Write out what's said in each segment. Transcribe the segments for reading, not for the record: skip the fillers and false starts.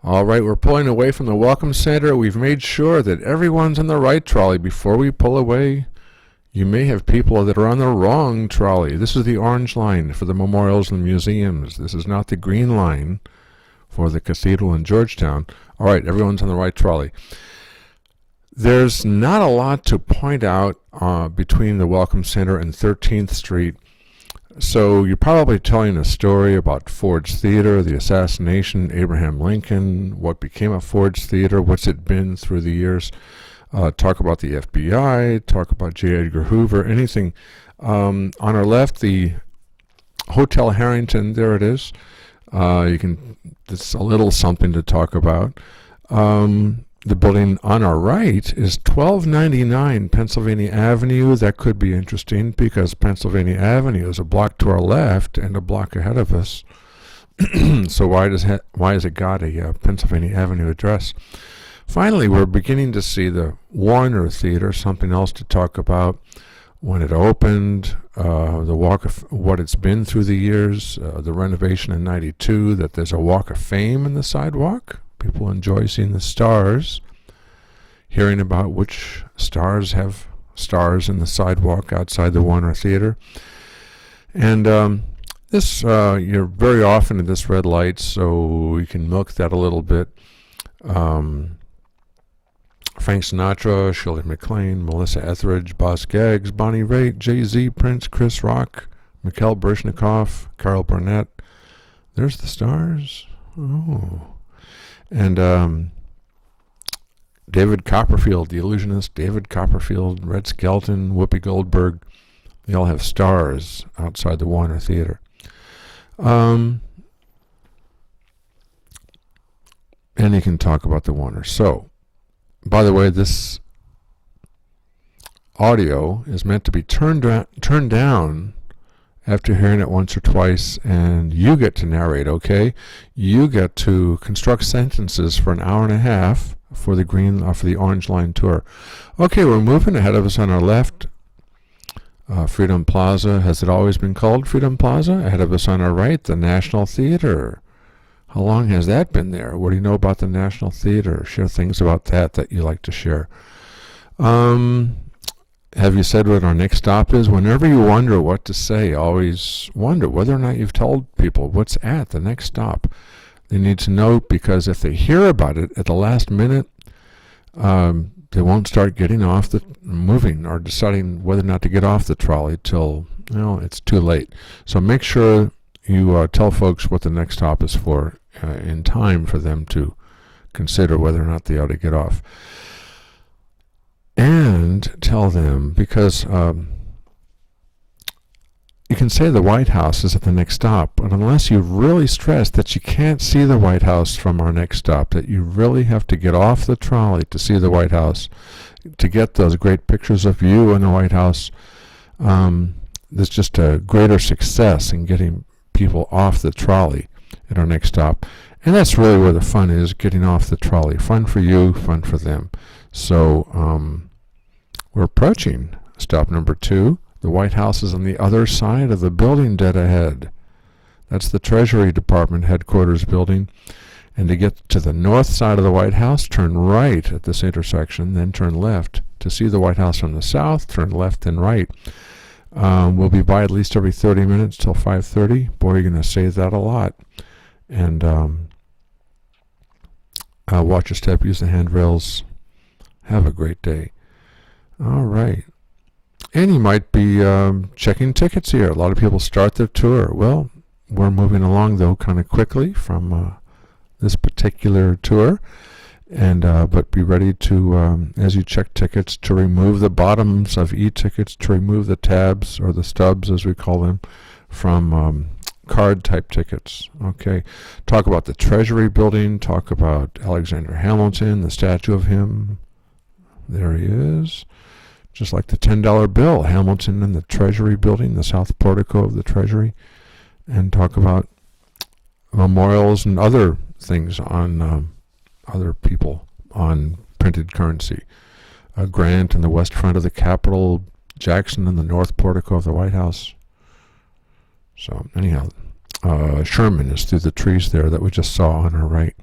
All right, we're pulling away from the Welcome Center. We've made sure that everyone's on the right trolley before we pull away. You may have people that are on the wrong trolley. This is the orange line for the memorials and museums. This is not the green line for the cathedral in Georgetown. All right, everyone's on the right trolley. There's not a lot to point out between the Welcome Center and 13th Street. So you're probably telling a story about Ford's Theater, the assassination, Abraham Lincoln, what became of Ford's Theater, what's it been through the years. Talk about the FBI, talk about J. Edgar Hoover, anything. On our left, the Hotel Harrington, there it is. It's a little something to talk about. The building on our right is 1299 Pennsylvania Avenue. That could be interesting because Pennsylvania Avenue is a block to our left and a block ahead of us. So why has it got a Pennsylvania Avenue address? Finally, we're beginning to see the Warner Theater, something else to talk about. When it opened, the walk of what it's been through the years, the renovation in '92, that there's a walk of fame in the sidewalk. People enjoy seeing the stars, hearing about which stars have stars in the sidewalk outside the Warner Theater. And you're very often at this red light, so you can milk that a little bit. Frank Sinatra, Shirley MacLaine, Melissa Etheridge, Boz Scaggs, Bonnie Raitt, Jay-Z, Prince, Chris Rock, Mikhail Baryshnikov, Carol Burnett. There's the stars. Oh. And David Copperfield, the illusionist, David Copperfield, Red Skelton, Whoopi Goldberg, they all have stars outside the Warner Theater. And you can talk about the Warner. So, by the way, this audio is meant to be turned down after hearing it once or twice, and you get to narrate, okay? You get to construct sentences for an hour and a half for the Orange Line tour. Okay, we're moving ahead of us on our left. Freedom Plaza. Has it always been called Freedom Plaza? Ahead of us on our right, the National Theater. How long has that been there? What do you know about the National Theater? Share things about that you like to share. Have you said what our next stop is? Whenever you wonder what to say, always wonder whether or not you've told people what's at the next stop. They need to know, because if they hear about it at the last minute, they won't start moving or deciding whether or not to get off the trolley till it's too late. So make sure you tell folks what the next stop is for in time for them to consider whether or not they ought to get off. And tell them, because you can say the White House is at the next stop, but unless you really stress that you can't see the White House from our next stop, that you really have to get off the trolley to see the White House, to get those great pictures of you in the White House, there's just a greater success in getting people off the trolley at our next stop. And that's really where the fun is, getting off the trolley. Fun for you, fun for them. So we're approaching stop number 2. The White House is on the other side of the building dead ahead. That's the Treasury Department headquarters building. And to get to the north side of the White House, turn right at this intersection, then turn left. To see the White House from the south, turn left and right. We'll be by at least every 30 minutes till 5:30. Boy, you're going to save that a lot. And watch your step, use the handrails. Have a great day. All right. And you might be checking tickets here. A lot of people start their tour. Well, we're moving along, though, kind of quickly from this particular tour. And but be ready to, as you check tickets, to remove the bottoms of e-tickets, to remove the tabs, or the stubs, as we call them, from card-type tickets. Okay. Talk about the Treasury building. Talk about Alexander Hamilton, the statue of him. There he is. Just like the $10 bill, Hamilton in the Treasury building, the south portico of the Treasury. And talk about memorials and other things on other people on printed currency. Grant in the west front of the Capitol, Jackson in the north portico of the White House. So anyhow, Sherman is through the trees there that we just saw on our right.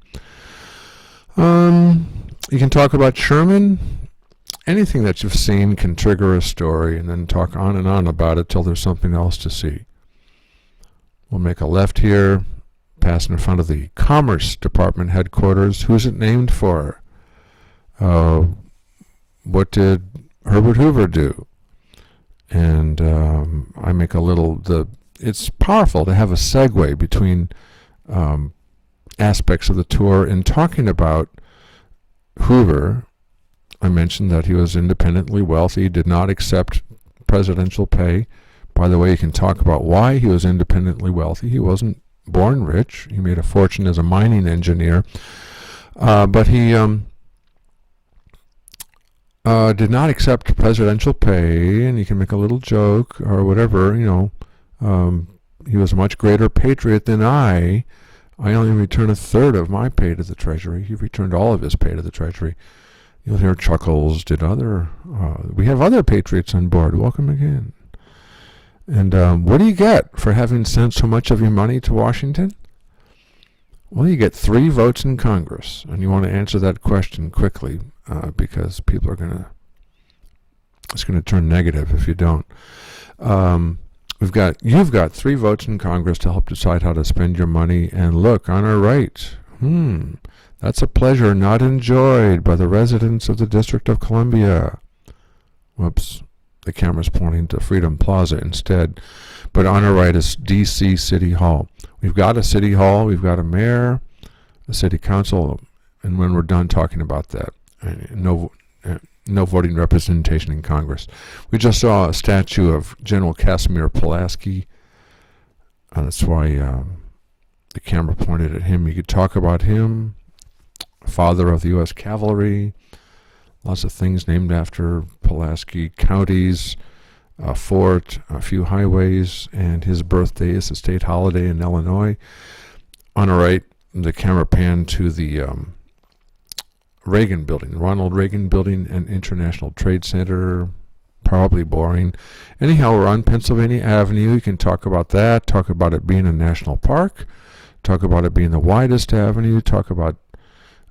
You can talk about Sherman. Anything that you've seen can trigger a story, and then talk on and on about it till there's something else to see. We'll make a left here, pass in front of the Commerce Department headquarters. Who's it named for? What did Herbert Hoover do? And I make a little, it's powerful to have a segue between aspects of the tour. In talking about Hoover, I mentioned that he was independently wealthy, did not accept presidential pay. By the way, you can talk about why he was independently wealthy. He wasn't born rich. He made a fortune as a mining engineer. But he did not accept presidential pay, and you can make a little joke or whatever, he was a much greater patriot than I. I only returned a third of my pay to the Treasury. He returned all of his pay to the Treasury. You'll hear chuckles. We have other patriots on board. Welcome again. And what do you get for having sent so much of your money to Washington? Well, you get 3 votes in Congress, and you want to answer that question quickly because people are it's going to turn negative if you don't. You've got 3 votes in Congress to help decide how to spend your money, and look, on our right, that's a pleasure not enjoyed by the residents of the District of Columbia. Whoops, the camera's pointing to Freedom Plaza instead. But on our right is D.C. City Hall. We've got a city hall, we've got a mayor, a city council, and when we're done talking about that, no voting representation in Congress. We just saw a statue of General Casimir Pulaski. That's why the camera pointed at him. You could talk about him, father of the U.S. Cavalry, lots of things named after Pulaski, counties, a fort, a few highways, and his birthday is a state holiday in Illinois. On the right, the camera panned to the Reagan Building, Ronald Reagan Building and International Trade Center. Probably boring. Anyhow, we're on Pennsylvania Avenue. You can talk about that, talk about it being a national park, talk about it being the widest avenue, talk about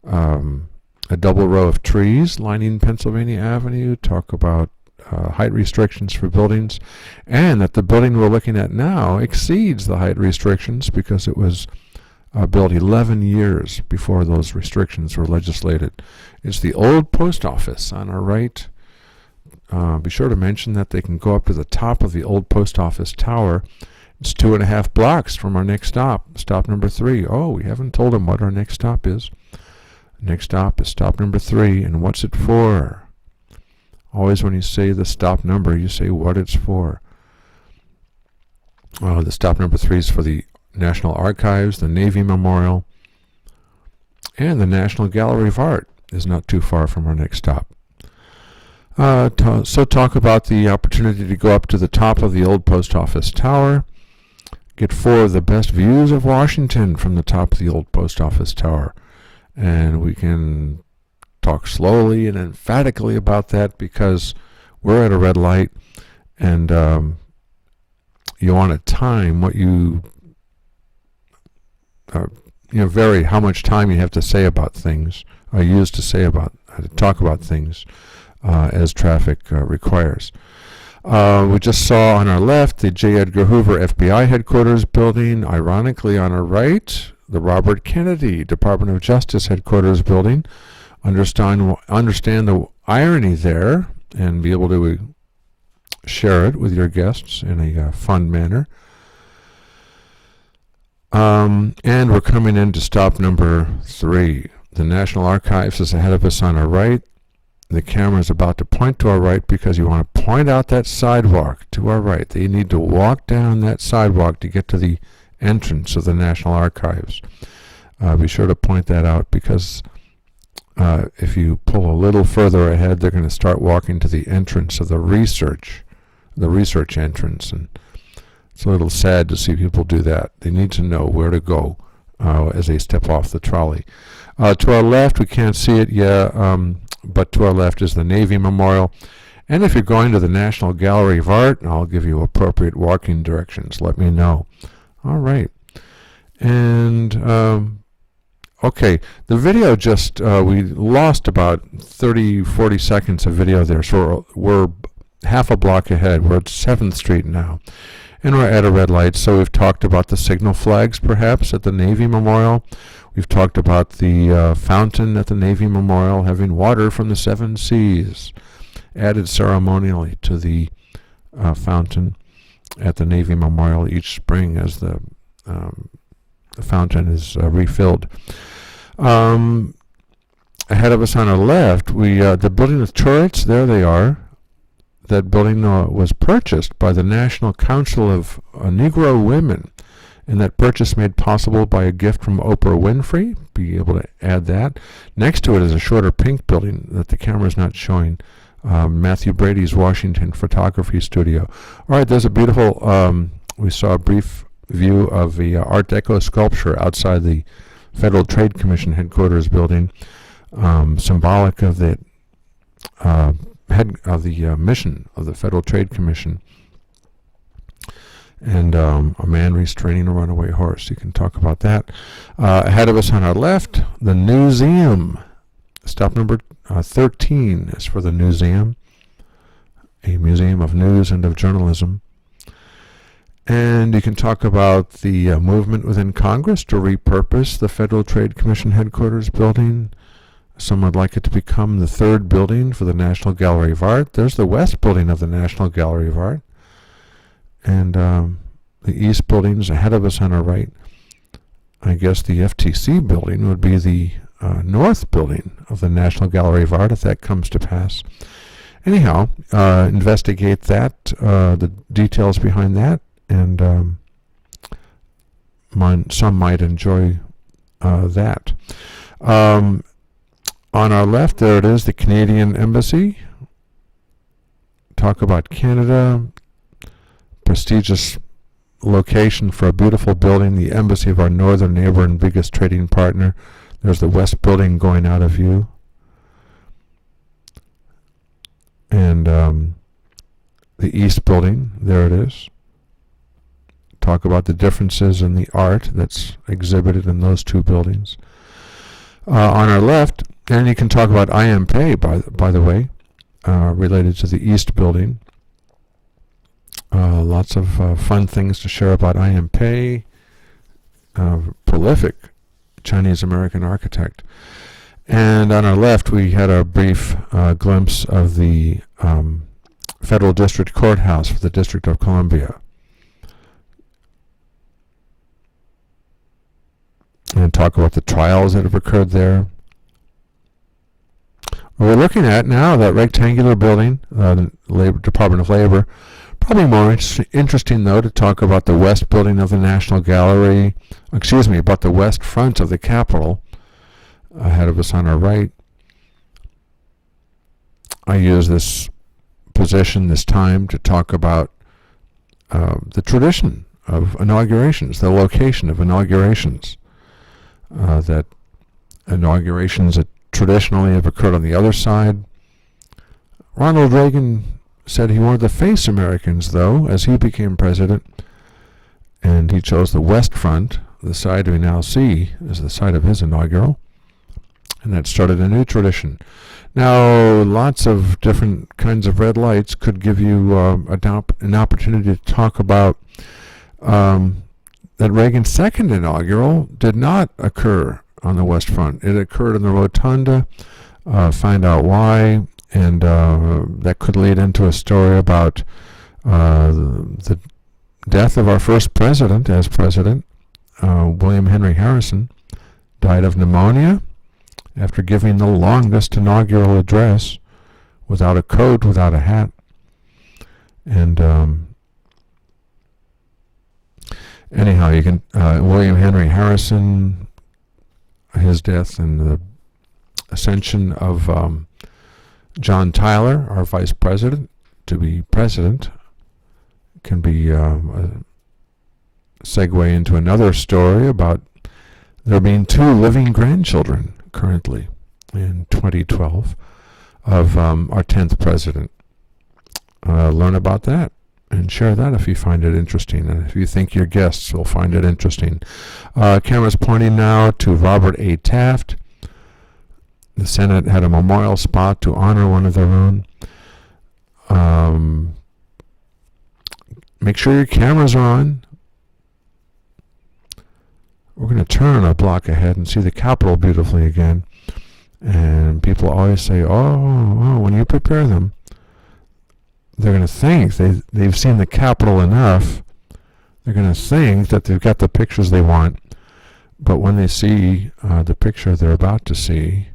a double row of trees lining Pennsylvania Avenue, talk about height restrictions for buildings, and that the building we're looking at now exceeds the height restrictions because it was built 11 years before those restrictions were legislated. It's the old post office on our right. Be sure to mention that they can go up to the top of the old post office tower. It's 2.5 blocks from our next stop, stop number 3. Oh, we haven't told them what our next stop is. Next stop is stop number 3, and what's it for? Always when you say the stop number, you say what it's for. The stop number 3 is for the National Archives, the Navy Memorial, and the National Gallery of Art is not too far from our next stop. So talk about the opportunity to go up to the top of the old post office tower, get 4 of the best views of Washington from the top of the old post office tower. And we can talk slowly and emphatically about that because we're at a red light, and you want to time what you vary how much time you have to say about things, to talk about things as traffic requires. We just saw on our left the J. Edgar Hoover FBI headquarters building. Ironically, on our right, the Robert Kennedy Department of Justice headquarters building. Understand the irony there and be able to share it with your guests in a fun manner. And we're coming into stop number 3. The National Archives is ahead of us on our right. The camera is about to point to our right because you want to point out that sidewalk to our right. They need to walk down that sidewalk to get to the entrance of the National Archives. Be sure to point that out because if you pull a little further ahead, they're going to start walking to the entrance of the research entrance, and it's a little sad to see people do that. They need to know where to go as they step off the trolley. To our left, we can't see it yet, but to our left is the Navy Memorial. And if you're going to the National Gallery of Art, I'll give you appropriate walking directions. Let me know. All right. And Okay, the video just, we lost about 30, 40 seconds of video there, so we're half a block ahead. We're at 7th Street now, and we're at a red light, so we've talked about the signal flags, perhaps, at the Navy Memorial. We've talked about the fountain at the Navy Memorial having water from the 7 seas added ceremonially to the fountain at the Navy Memorial each spring as the fountain is refilled. Ahead of us on our left, the building of turrets, there they are. That building was purchased by the National Council of Negro Women, and that purchase made possible by a gift from Oprah Winfrey. Be able to add that. Next to it is a shorter pink building that the camera's not showing. Matthew Brady's Washington Photography Studio. All right, there's a beautiful, we saw a brief view of the Art Deco sculpture outside the Federal Trade Commission headquarters building, symbolic of the mission of the Federal Trade Commission, and a man restraining a runaway horse. You can talk about that. Ahead of us on our left, the Newseum. Stop number 13 is for the Newseum, a museum of news and of journalism. And you can talk about the movement within Congress to repurpose the Federal Trade Commission headquarters building. Some would like it to become the 3rd building for the National Gallery of Art. There's the West building of the National Gallery of Art. And the East buildings ahead of us on our right. I guess the FTC building would be the North building of the National Gallery of Art, if that comes to pass. Anyhow, investigate that, the details behind that, and some might enjoy that. On our left, there it is, the Canadian Embassy. Talk about Canada, prestigious location for a beautiful building, the embassy of our northern neighbor and biggest trading partner. There's the West building going out of view. And the East building, there it is. Talk about the differences in the art that's exhibited in those two buildings. On our left, and you can talk about IMP, by the way, related to the East building. Lots of fun things to share about IMP. Prolific Chinese-American architect. And on our left, we had a brief glimpse of the Federal District Courthouse for the District of Columbia. And talk about the trials that have occurred there. We're looking at now that rectangular building, the Department of Labor. Probably more interesting, though, to talk about the West building of the National Gallery, about the West front of the Capitol, ahead of us on our right. I use this position, this time, to talk about the tradition of inaugurations, the location of inaugurations, that inaugurations that traditionally have occurred on the other side. Ronald Reagan said he wanted to face Americans, though, as he became president, and he chose the West Front, the side we now see as the site of his inaugural, and that started a new tradition. Now, lots of different kinds of red lights could give you an opportunity to talk about that Reagan's second inaugural did not occur on the West Front. It occurred in the Rotunda. Find out why. And that could lead into a story about the death of our first president as president. William Henry Harrison died of pneumonia after giving the longest inaugural address without a coat, without a hat. And anyhow, you can William Henry Harrison, his death, and the ascension of John Tyler, our vice president, to be president, can be a segue into another story about there being 2 living grandchildren currently in 2012 of our 10th president. Learn about that and share that if you find it interesting, and if you think your guests will find it interesting. Camera's pointing now to Robert A. Taft. The Senate had a memorial spot to honor one of their own. Make sure your cameras are on. We're going to turn a block ahead and see the Capitol beautifully again. And people always say, oh, when you prepare them, they're going to think they've seen the Capitol enough. They're going to think that they've got the pictures they want. But when they see the picture they're about to see,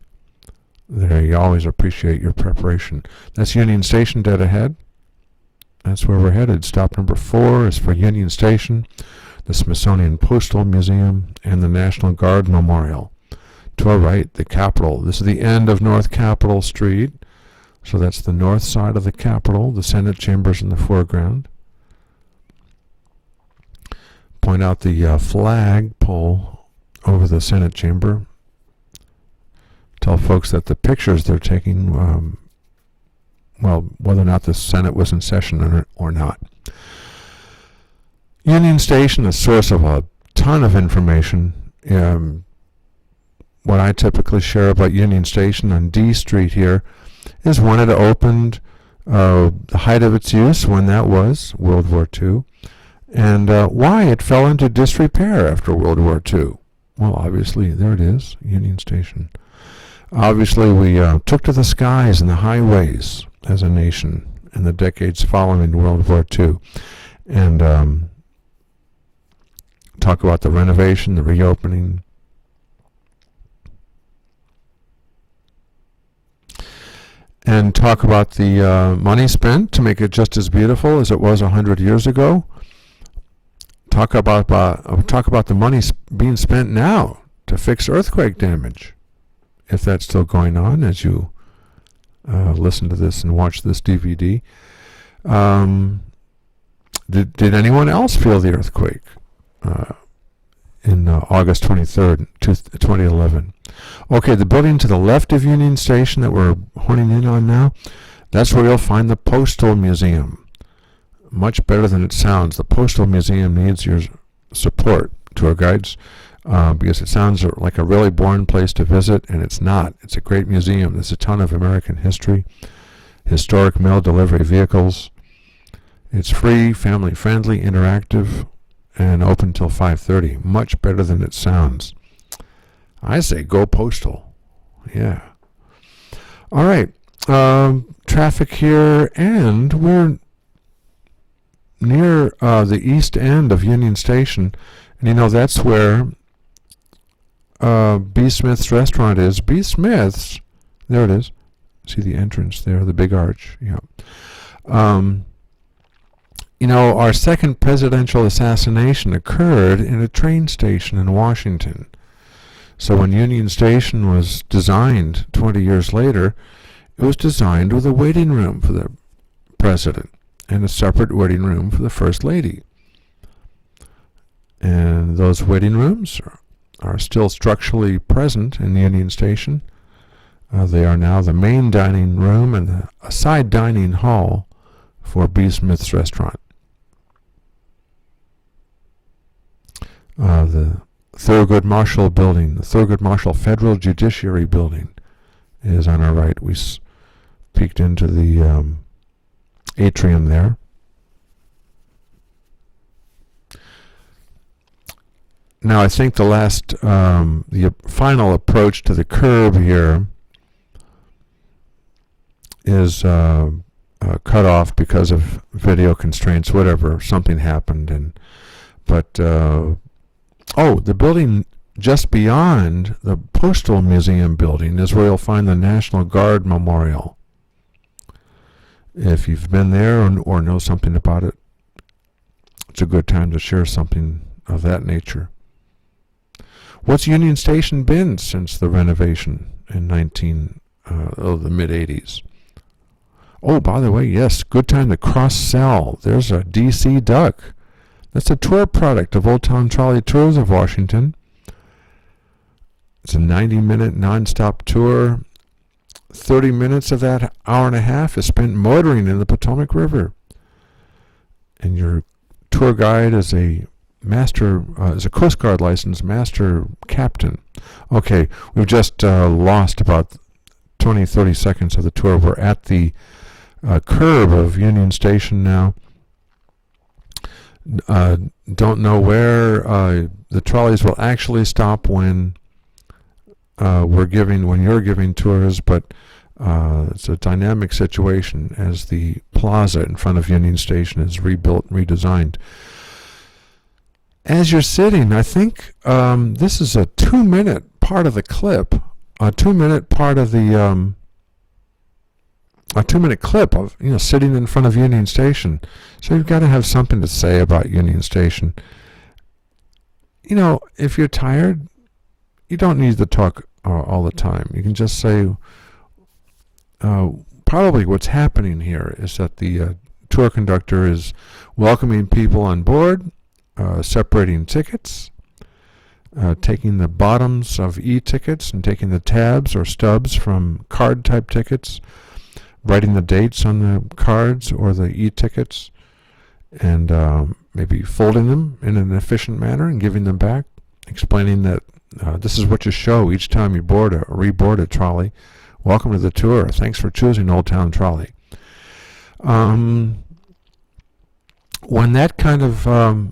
they always appreciate your preparation. That's Union Station dead ahead. That's where we're headed. Stop number 4 is for Union Station, the Smithsonian Postal Museum, and the National Guard Memorial. To our right, the Capitol. This is the end of North Capitol Street. So that's the north side of the Capitol, the Senate chambers in the foreground. Point out the flag pole over the Senate chamber. Tell folks that the pictures they're taking, well, whether or not the Senate was in session or not. Union Station, a source of a ton of information. What I typically share about Union Station on D Street here is when it opened, the height of its use, when that was, World War II, and why it fell into disrepair after World War II. Well, obviously, there it is, Union Station. Obviously, we took to the skies and the highways as a nation in the decades following World War II. And talk about the renovation, the reopening. And talk about the money spent to make it just as beautiful as it was 100 years ago. Talk about the money being spent now to fix earthquake damage, if that's still going on as you listen to this and watch this DVD. Did anyone else feel the earthquake in August 23rd, 2011? Okay, the building to the left of Union Station that we're honing in on now, that's where you'll find the Postal Museum. Much better than it sounds. The Postal Museum needs your support, tour guides, because it sounds like a really boring place to visit, and it's not. It's a great museum. There's a ton of American history, historic mail delivery vehicles. It's free, family-friendly, interactive, and open till 5:30. Much better than it sounds. I say go Postal. Yeah. All right. Traffic here, and we're near the east end of Union Station. And you know, that's where B. Smith's restaurant is. B. Smith's, there it is. See the entrance there, the big arch. Yeah. You know, our second presidential assassination occurred in a train station in Washington. So when Union Station was designed 20 years later, it was designed with a waiting room for the president and a separate waiting room for the First Lady. And those waiting rooms are still structurally present in Union Station. They are now the main dining room and a side dining hall for B. Smith's restaurant. The Thurgood Marshall building, the Thurgood Marshall Federal Judiciary building, is on our right. We peeked into the atrium there. Now I think the final approach to the curb here is cut off because of video constraints, whatever, something happened. But the building just beyond the Postal Museum building is where you'll find the National Guard Memorial. If you've been there or know something about it, it's a good time to share something of that nature. What's Union Station been since the renovation in the mid-80s? Oh, by the way, yes, good time to cross-sell. There's a DC Duck. That's a tour product of Old Town Trolley Tours of Washington. It's a 90-minute non-stop tour. 30 minutes of that hour and a half is spent motoring in the Potomac River. and your tour guide is a Coast Guard licensed master captain. Okay, we've just lost about 20-30 seconds of the tour. We're at the curb of Union Station now. Don't know where the trolleys will actually stop when you're giving tours, but it's a dynamic situation as the plaza in front of Union Station is rebuilt and redesigned. As you're sitting, I think this is a 2-minute part of the clip, a 2-minute part of the a 2-minute clip of sitting in front of Union Station. So you've got to have something to say about Union Station. If you're tired, you don't need to talk all the time. You can just say, probably what's happening here is that the tour conductor is welcoming people on board, separating tickets, taking the bottoms of e-tickets and taking the tabs or stubs from card-type tickets, writing the dates on the cards or the e-tickets, and maybe folding them in an efficient manner and giving them back, explaining that this is what you show each time you reboard a trolley. Welcome to the tour. Thanks for choosing Old Town Trolley. When that kind of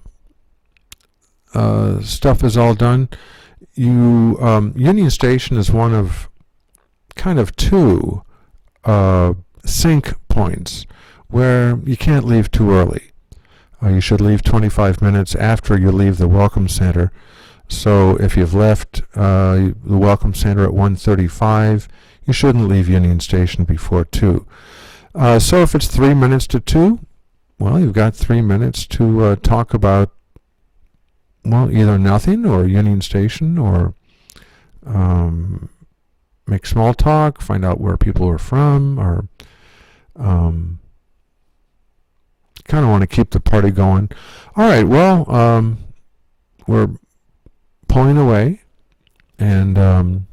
stuff is all done, Union Station is one of kind of two sync points where you can't leave too early. You should leave 25 minutes after you leave the Welcome Center. So if you've left the Welcome Center at 1:35, you shouldn't leave Union Station before 2. So if it's 3 minutes to 2, well, you've got 3 minutes to talk about, either nothing or Union Station, or make small talk, find out where people are from, or kind of want to keep the party going. All right, well, we're pulling away, and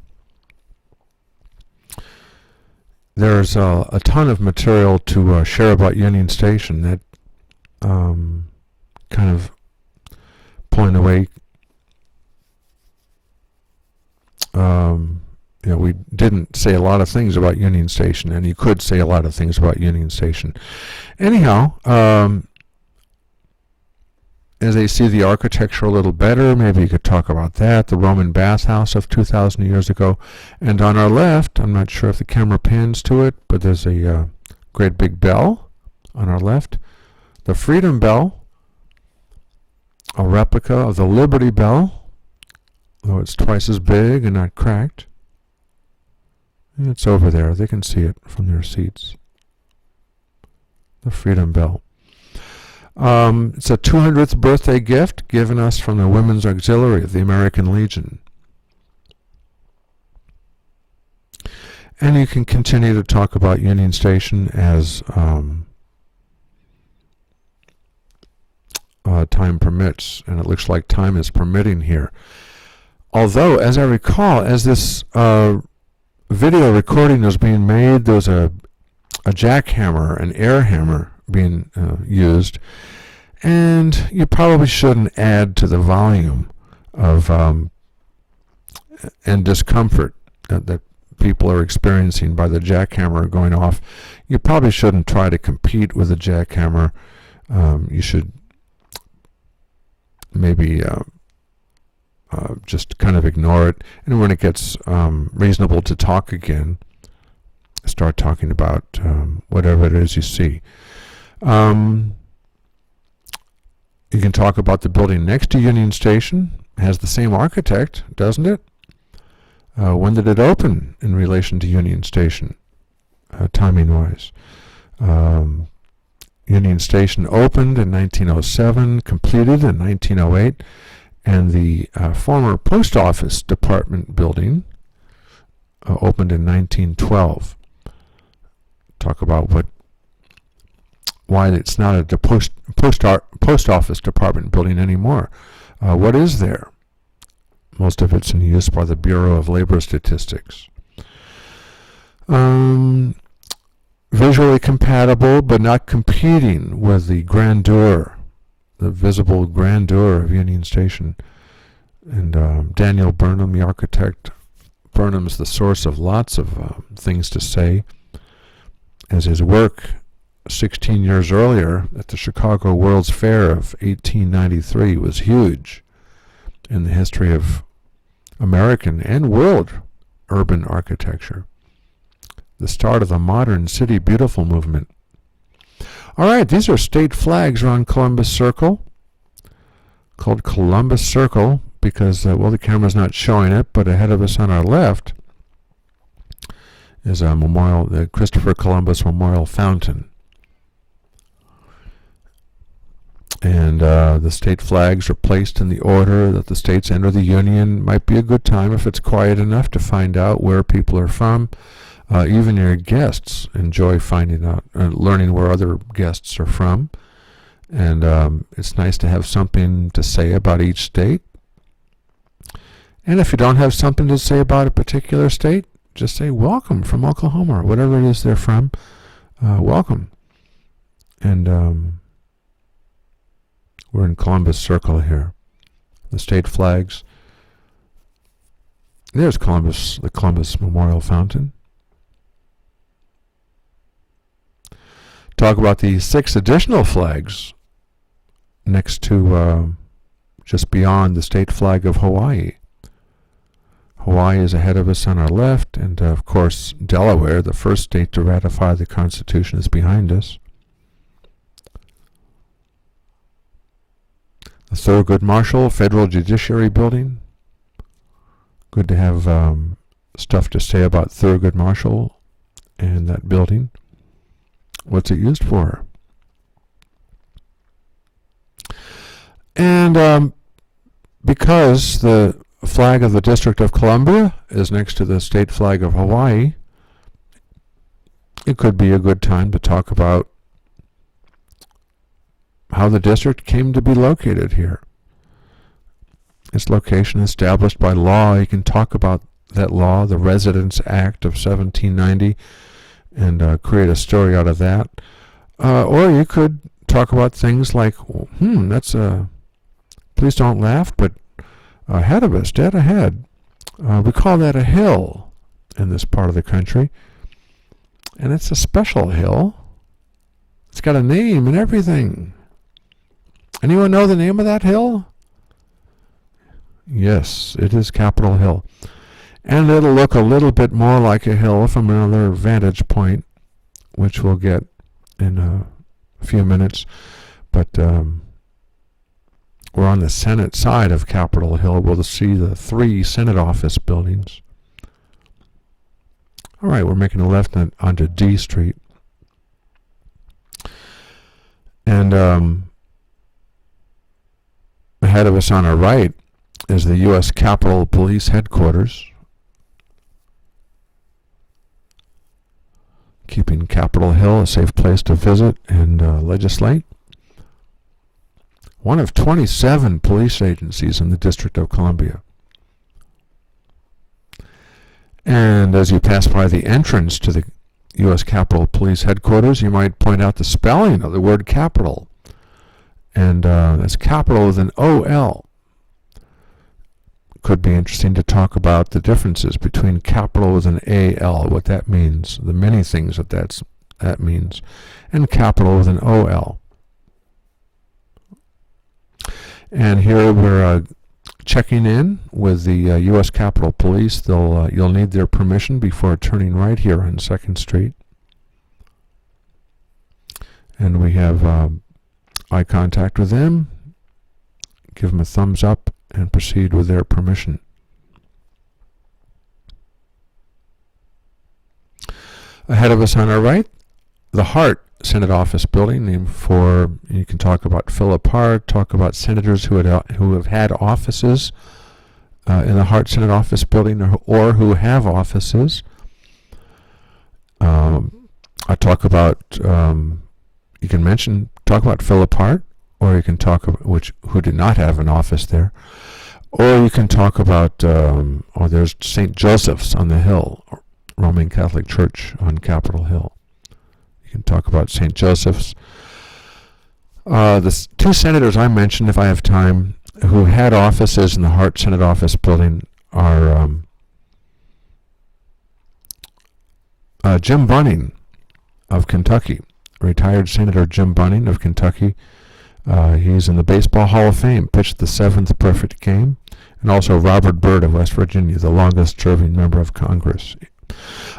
there's a ton of material to share about Union Station. That kind of pulling away, we didn't say a lot of things about Union Station, and you could say a lot of things about Union Station. Anyhow, as they see the architecture a little better, maybe you could talk about that, the Roman bathhouse of 2,000 years ago. And on our left, I'm not sure if the camera pans to it, but there's a great big bell on our left, the Freedom Bell, a replica of the Liberty Bell, though it's twice as big and not cracked. And it's over there. They can see it from their seats. The Freedom Bell. It's a 200th birthday gift given us from the Women's Auxiliary of the American Legion. And you can continue to talk about Union Station as time permits, and it looks like time is permitting here. Although, as I recall, as this video recording was being made, there was a jackhammer, an air hammer being used, and you probably shouldn't add to the volume of and discomfort that people are experiencing by the jackhammer going off. You probably shouldn't try to compete with the jackhammer. You should maybe just kind of ignore it, and when it gets reasonable to talk again, start talking about whatever it is you see. You can talk about the building next to Union Station. It has the same architect, doesn't it? When did it open in relation to Union Station, timing-wise? Union Station opened in 1907, completed in 1908, and the former Post Office Department building opened in 1912. Talk about why it's not a post office department building anymore. What is there? Most of it's in use by the Bureau of Labor Statistics. visually compatible, but not competing with the grandeur, the visible grandeur of Union Station. And Daniel Burnham, the architect, Burnham is the source of lots of things to say, as his work 16 years earlier at the Chicago World's Fair of 1893 was huge in the history of American and world urban architecture. The start of the modern City Beautiful movement. All right, these are state flags around Columbus Circle, called Columbus Circle because, the camera's not showing it, but ahead of us on our left is a memorial, the Christopher Columbus Memorial Fountain. And the state flags are placed in the order that the states enter the Union. Might be a good time, if it's quiet enough, to find out where people are from. Even your guests enjoy finding out, learning where other guests are from. And it's nice to have something to say about each state. And if you don't have something to say about a particular state, just say welcome from Oklahoma, or whatever it is they're from. Welcome. And we're in Columbus Circle here. The state flags. There's Columbus, the Columbus Memorial Fountain. Talk about the 6 additional flags next to, just beyond the state flag of Hawaii. Hawaii is ahead of us on our left, and of course Delaware, the first state to ratify the Constitution, is behind us. The Thurgood Marshall Federal Judiciary Building. Good to have stuff to say about Thurgood Marshall and that building. What's it used for? And because the flag of the District of Columbia is next to the state flag of Hawaii, it could be a good time to talk about how the district came to be located here. Its location established by law. You can talk about that law, the Residence Act of 1790, and create a story out of that. Or you could talk about things like, that's a, please don't laugh, but ahead of us, dead ahead, we call that a hill in this part of the country. And it's a special hill. It's got a name and everything. Anyone know the name of that hill? Yes, it is Capitol Hill. And it'll look a little bit more like a hill from another vantage point, which we'll get in a few minutes. But we're on the Senate side of Capitol Hill. We'll see the 3 Senate office buildings. All right, we're making a left onto D Street. And ahead of us on our right is the U.S. Capitol Police Headquarters, keeping Capitol Hill a safe place to visit and legislate. One of 27 police agencies in the District of Columbia. And as you pass by the entrance to the U.S. Capitol Police Headquarters, you might point out the spelling of the word Capitol. And that's Capitol with an O-L. Could be interesting to talk about the differences between Capitol with an A-L, what that means, the many things that means, and Capitol with an O-L. And here we're checking in with the U.S. Capitol Police. You'll need their permission before turning right here on 2nd Street. And we have eye contact with them, give them a thumbs up, and proceed with their permission. Ahead of us on our right, the Hart Senate Office Building, named for, you can talk about Philip Hart, talk about senators who have had offices in the Hart Senate Office Building, or who have offices. I talk about, you can talk about Philip Hart, or you can talk about who did not have an office there, or you can talk about, there's St. Joseph's on the Hill, Roman Catholic Church on Capitol Hill. can talk about St. Joseph's. The two senators I mentioned, if I have time, who had offices in the Hart Senate Office Building are Jim Bunning of Kentucky, retired Senator Jim Bunning of Kentucky. He's in the Baseball Hall of Fame, pitched the 7th perfect game, and also Robert Byrd of West Virginia, the longest-serving member of Congress.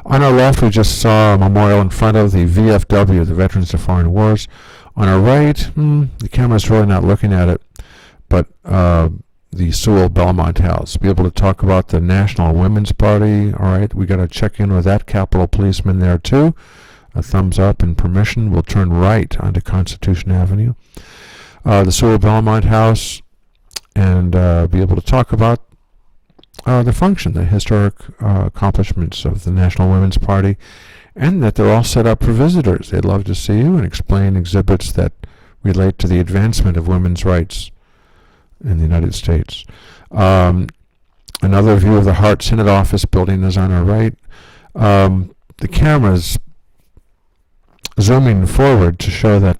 On our left, we just saw a memorial in front of the VFW, the Veterans of Foreign Wars. On our right, the camera's really not looking at it, but the Sewell Belmont House. Be able to talk about the National Women's Party. All right, we got to check in with that Capitol policeman there too. A thumbs up and permission. We'll turn right onto Constitution Avenue. The Sewell Belmont House, and be able to talk about the function, the historic accomplishments of the National Women's Party, and that they're all set up for visitors. They'd love to see you and explain exhibits that relate to the advancement of women's rights in the United States. Another view of the Hart Senate Office Building is on our right. The camera's zooming forward to show that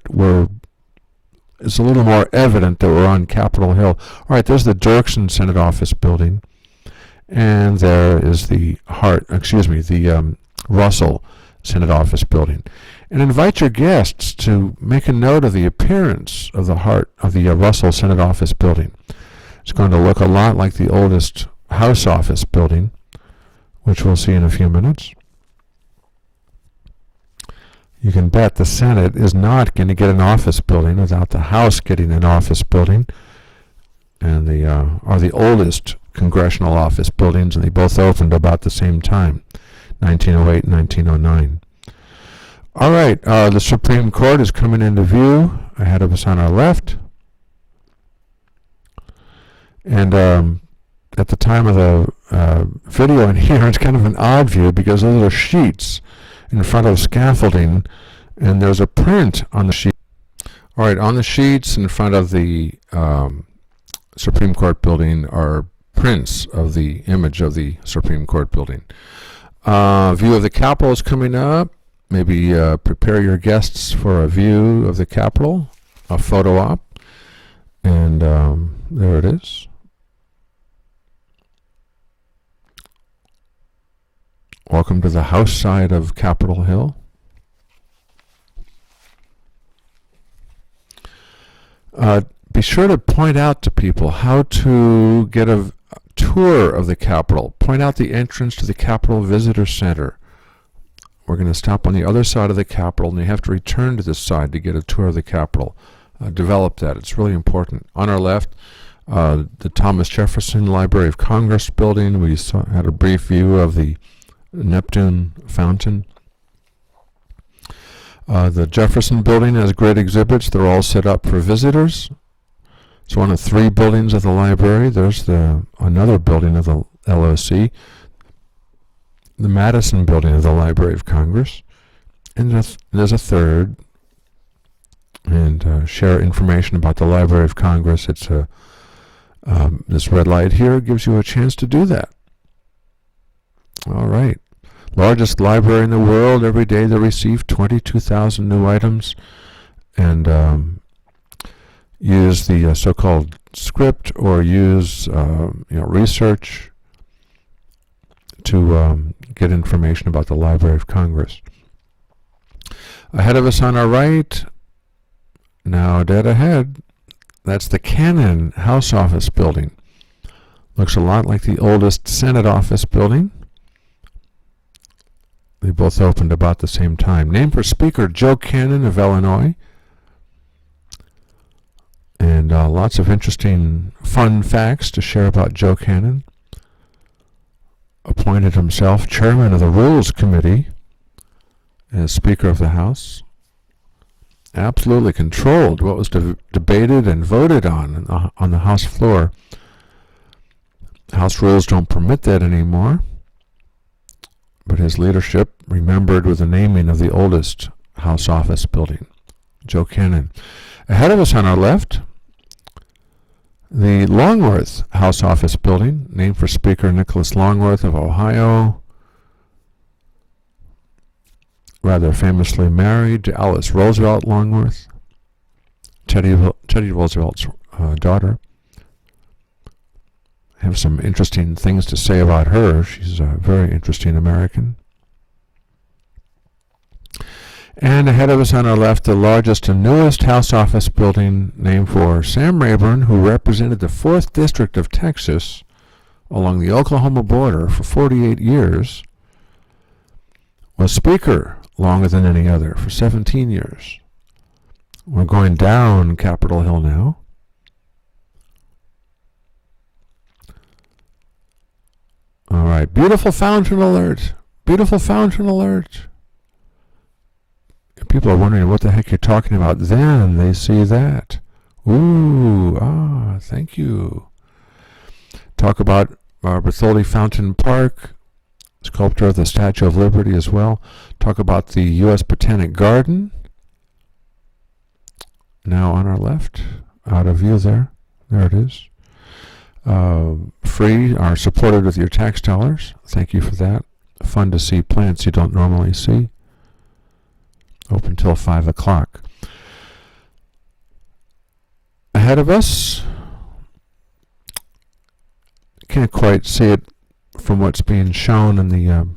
it's a little more evident that we're on Capitol Hill. All right, there's the Dirksen Senate Office Building, and there is the Russell Senate Office Building. And invite your guests to make a note of the appearance of the Russell Senate Office Building. It's going to look a lot like the oldest House Office Building, which we'll see in a few minutes. You can bet the Senate is not going to get an office building without the House getting an office building. And they are the oldest congressional office buildings, and they both opened about the same time, 1908 and 1909. All right, the Supreme Court is coming into view ahead of us on our left. And at the time of the video in here, it's kind of an odd view because those are sheets in front of scaffolding, and there's a print on the sheet. All right, on the sheets in front of the Supreme Court building are prints of the image of the Supreme Court building. View of the Capitol is coming up. Maybe prepare your guests for a view of the Capitol, a photo op, and there it is. Welcome to the House side of Capitol Hill. Be sure to point out to people how to get a tour of the Capitol. Point out the entrance to the Capitol Visitor Center. We're going to stop on the other side of the Capitol, and you have to return to this side to get a tour of the Capitol. Develop that. It's really important. On our left, the Thomas Jefferson Library of Congress building. We had a brief view of the Neptune fountain. The Jefferson building has great exhibits. They're all set up for visitors. It's one of 3 buildings of the library. There's another building of the LOC, the Madison building of the Library of Congress, and there's a third. And share information about the Library of Congress. It's this red light here gives you a chance to do that. All right. Largest library in the world. Every day they receive 22,000 new items, and use the so-called script or use research to get information about the Library of Congress. Ahead of us on our right, now dead ahead, that's the Cannon House Office Building. Looks a lot like the oldest Senate Office Building. They both opened about the same time. Named for Speaker Joe Cannon of Illinois. And lots of interesting fun facts to share about Joe Cannon. Appointed himself chairman of the Rules Committee as Speaker of the House. Absolutely controlled what was debated and voted on the House floor. House rules don't permit that anymore. But his leadership remembered with the naming of the oldest House office building, Joe Cannon. Ahead of us on our left, the Longworth House Office Building, named for Speaker Nicholas Longworth of Ohio. rather famously married to Alice Roosevelt Longworth, Teddy Roosevelt's daughter. I have some interesting things to say about her. She's a very interesting American. And ahead of us on our left, the largest and newest House office building, named for Sam Rayburn, who represented the 4th District of Texas along the Oklahoma border for 48 years, was Speaker longer than any other for 17 years. We're going down Capitol Hill now. All right, beautiful fountain alert. Beautiful fountain alert. People are wondering what the heck you're talking about. Then they see that. Ooh, thank you. Talk about Bertholdi Fountain Park, sculpture of the Statue of Liberty as well. Talk about the U.S. Botanic Garden. Now on our left, out of view there. There it is. Free are supported with your tax dollars. Thank you for that. Fun to see plants you don't normally see. Open till 5 o'clock. Ahead of us, can't quite see it from what's being shown in the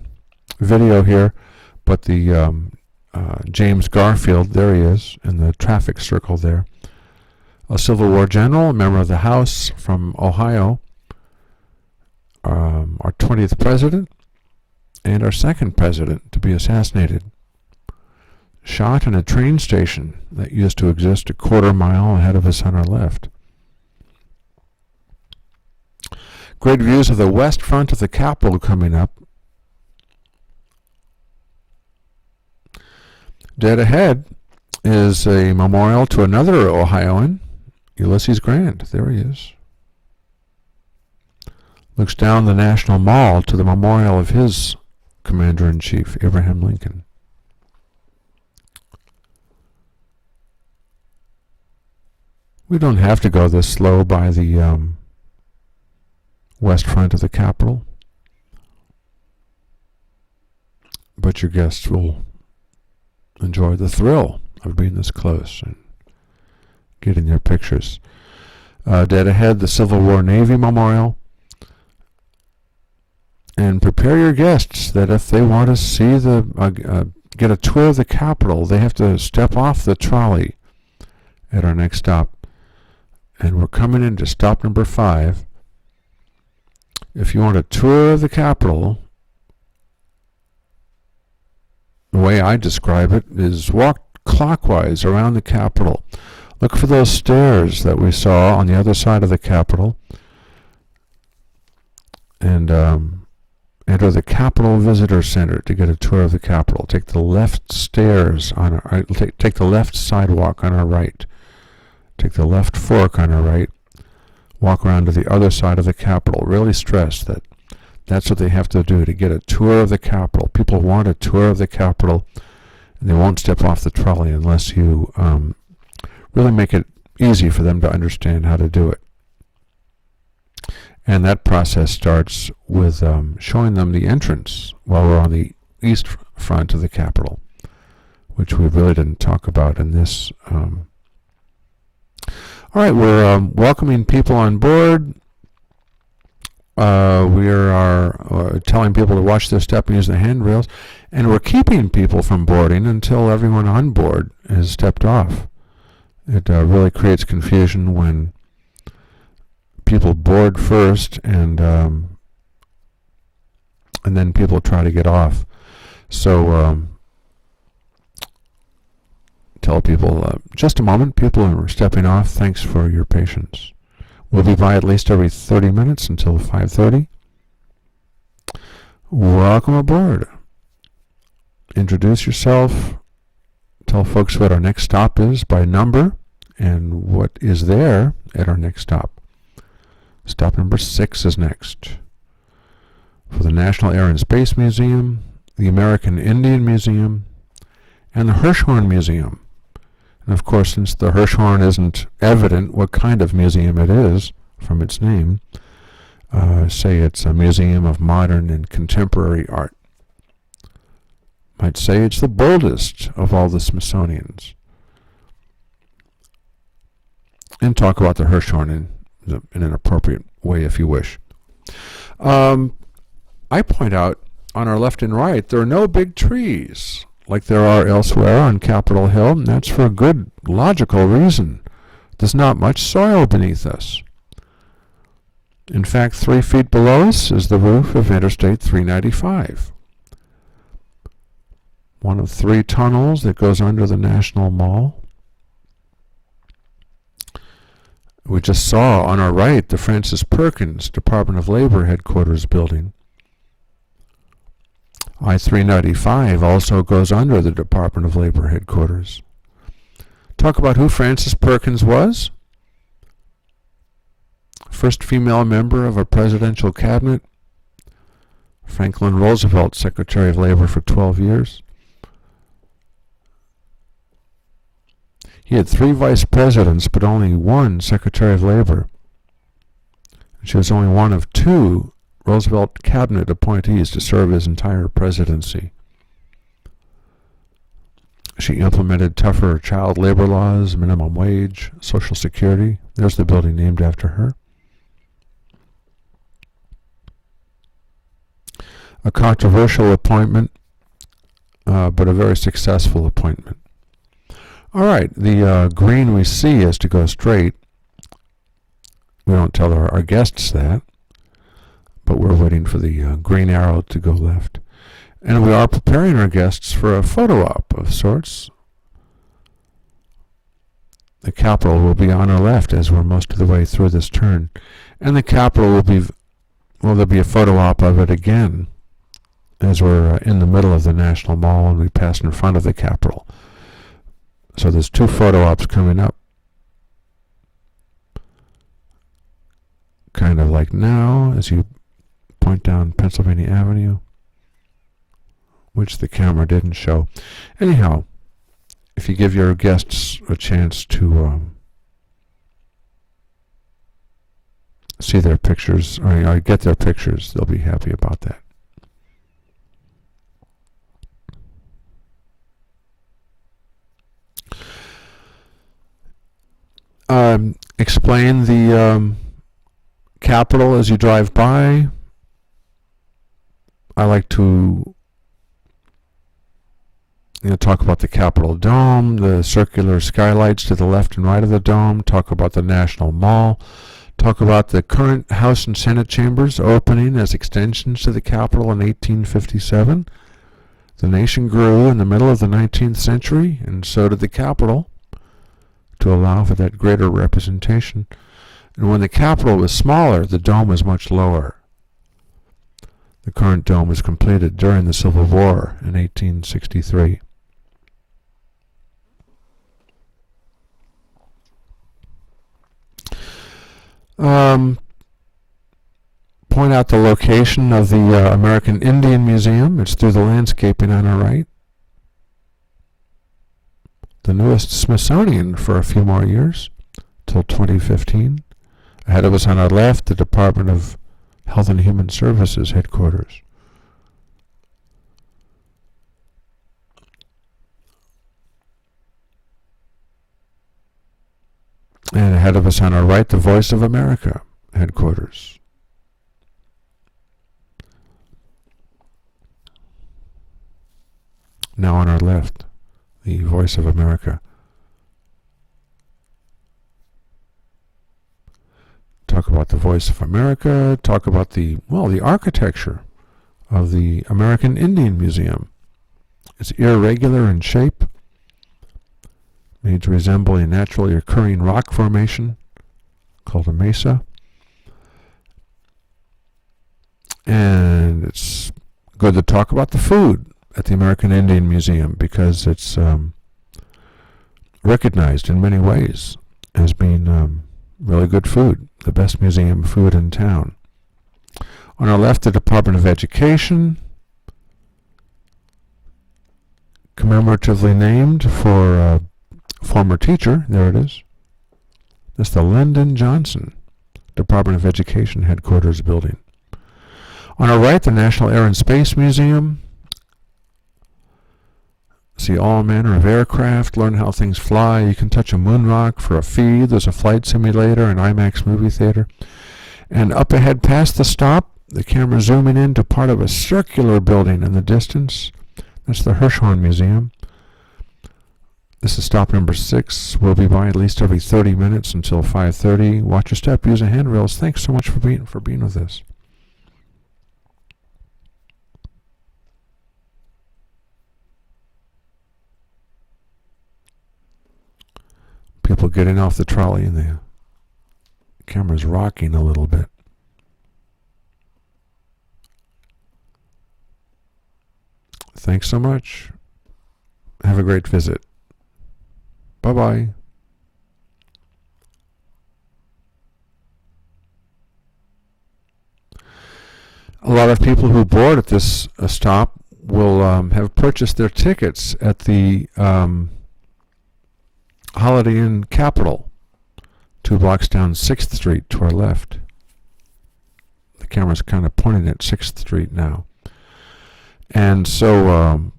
video here, but the James Garfield, there he is, in the traffic circle there. A Civil War general, a member of the House from Ohio, our 20th president, and our 2nd president to be assassinated. Shot in a train station that used to exist a quarter mile ahead of us on our left. Great views of the west front of the Capitol coming up. Dead ahead is a memorial to another Ohioan, Ulysses Grant. There he is. Looks down the National Mall to the memorial of his Commander-in-Chief, Abraham Lincoln. We don't have to go this slow by the west front of the Capitol, but your guests will enjoy the thrill of being this close and getting their pictures. Dead ahead, the Civil War Navy Memorial. And prepare your guests that if they want to see get a tour of the Capitol, they have to step off the trolley at our next stop. And we're coming into stop number 5. If you want a tour of the Capitol, the way I describe it is walk clockwise around the Capitol. Look for those stairs that we saw on the other side of the Capitol. And enter the Capitol Visitor Center to get a tour of the Capitol. Take the left stairs on our, take the left sidewalk on our right. Take the left fork on our right. Walk around to the other side of the Capitol. Really stress that that's what they have to do to get a tour of the Capitol. People want a tour of the Capitol, and they won't step off the trolley unless you really make it easy for them to understand how to do it. And that process starts with showing them the entrance while we're on the east front of the Capitol, which we really didn't talk about in this. All right, we're welcoming people on board. We are telling people to watch their step and use the handrails, and we're keeping people from boarding until everyone on board has stepped off. It really creates confusion when people board first and then people try to get off. So tell people, just a moment, people are stepping off. Thanks for your patience. We'll be by at least every 30 minutes until 5:30. Welcome aboard. Introduce yourself. Tell folks what our next stop is by number and what is there at our next stop. Stop number 6 is next. For the National Air and Space Museum, the American Indian Museum, and the Hirshhorn Museum. And of course, since the Hirshhorn isn't evident what kind of museum it is from its name, say it's a museum of modern and contemporary art. I'd say it's the boldest of all the Smithsonian's. And talk about the Hirshhorn in an appropriate way if you wish. I point out on our left and right there are no big trees like there are elsewhere on Capitol Hill, and that's for a good logical reason. There's not much soil beneath us. In fact, 3 feet below us is the roof of Interstate 395. One of 3 tunnels that goes under the National Mall. We just saw on our right the Francis Perkins Department of Labor headquarters building. I-395 also goes under the Department of Labor headquarters. Talk about who Francis Perkins was. First female member of a presidential cabinet. Franklin Roosevelt, Secretary of Labor for 12 years. He had 3 vice presidents, but only 1 Secretary of Labor. She was only one of 2 Roosevelt cabinet appointees to serve his entire presidency. She implemented tougher child labor laws, minimum wage, Social Security. There's the building named after her. A controversial appointment, but a very successful appointment. All right, the green we see is to go straight. We don't tell our guests that, but we're waiting for the green arrow to go left. And we are preparing our guests for a photo op of sorts. The Capitol will be on our left as we're most of the way through this turn. And the Capitol will be, well, there'll be a photo op of it again as we're in the middle of the National Mall and we pass in front of the Capitol. So there's 2 photo ops coming up. Kind of like now as you point down Pennsylvania Avenue, which the camera didn't show. Anyhow, if you give your guests a chance to see their pictures, or get their pictures, they'll be happy about that. Explain the Capitol as you drive by. I like to talk about the Capitol Dome, the circular skylights to the left and right of the dome, talk about the National Mall, talk about the current House and Senate chambers opening as extensions to the Capitol in 1857. The nation grew in the middle of the 19th century, and so did the Capitol, to allow for that greater representation. And when the Capitol was smaller, the dome was much lower. The current dome was completed during the Civil War in 1863. Point out the location of the American Indian Museum. It's through the landscaping on our right. The newest Smithsonian for a few more years, till 2015. Ahead of us on our left, the Department of Health and Human Services headquarters. And ahead of us on our right, the Voice of America headquarters. Now on our left, the Voice of America. Talk about the Voice of America, talk about the architecture of the American Indian Museum. It's irregular in shape, made to resemble a naturally occurring rock formation called a mesa. And it's good to talk about the food at the American Indian Museum because it's recognized in many ways as being really good food, the best museum food in town. On our left, the Department of Education, commemoratively named for a former teacher. There it is. That's the Lyndon Johnson Department of Education headquarters building. On our right, the National Air and Space Museum. See all manner of aircraft, learn how things fly. You can touch a moon rock for a fee. There's a flight simulator, an IMAX movie theater. And up ahead past the stop, the camera zooming into part of a circular building in the distance. That's the Hirshhorn Museum. This is stop number 6. We'll be by at least every 30 minutes until 5:30. Watch your step, use the handrails. Thanks so much for being with us. People getting off the trolley and the camera's rocking a little bit. Thanks so much. Have a great visit. Bye-bye. A lot of people who board at this stop will have purchased their tickets at the Holiday Inn Capitol, 2 blocks down 6th Street to our left. The camera's kind of pointing at 6th Street now. And so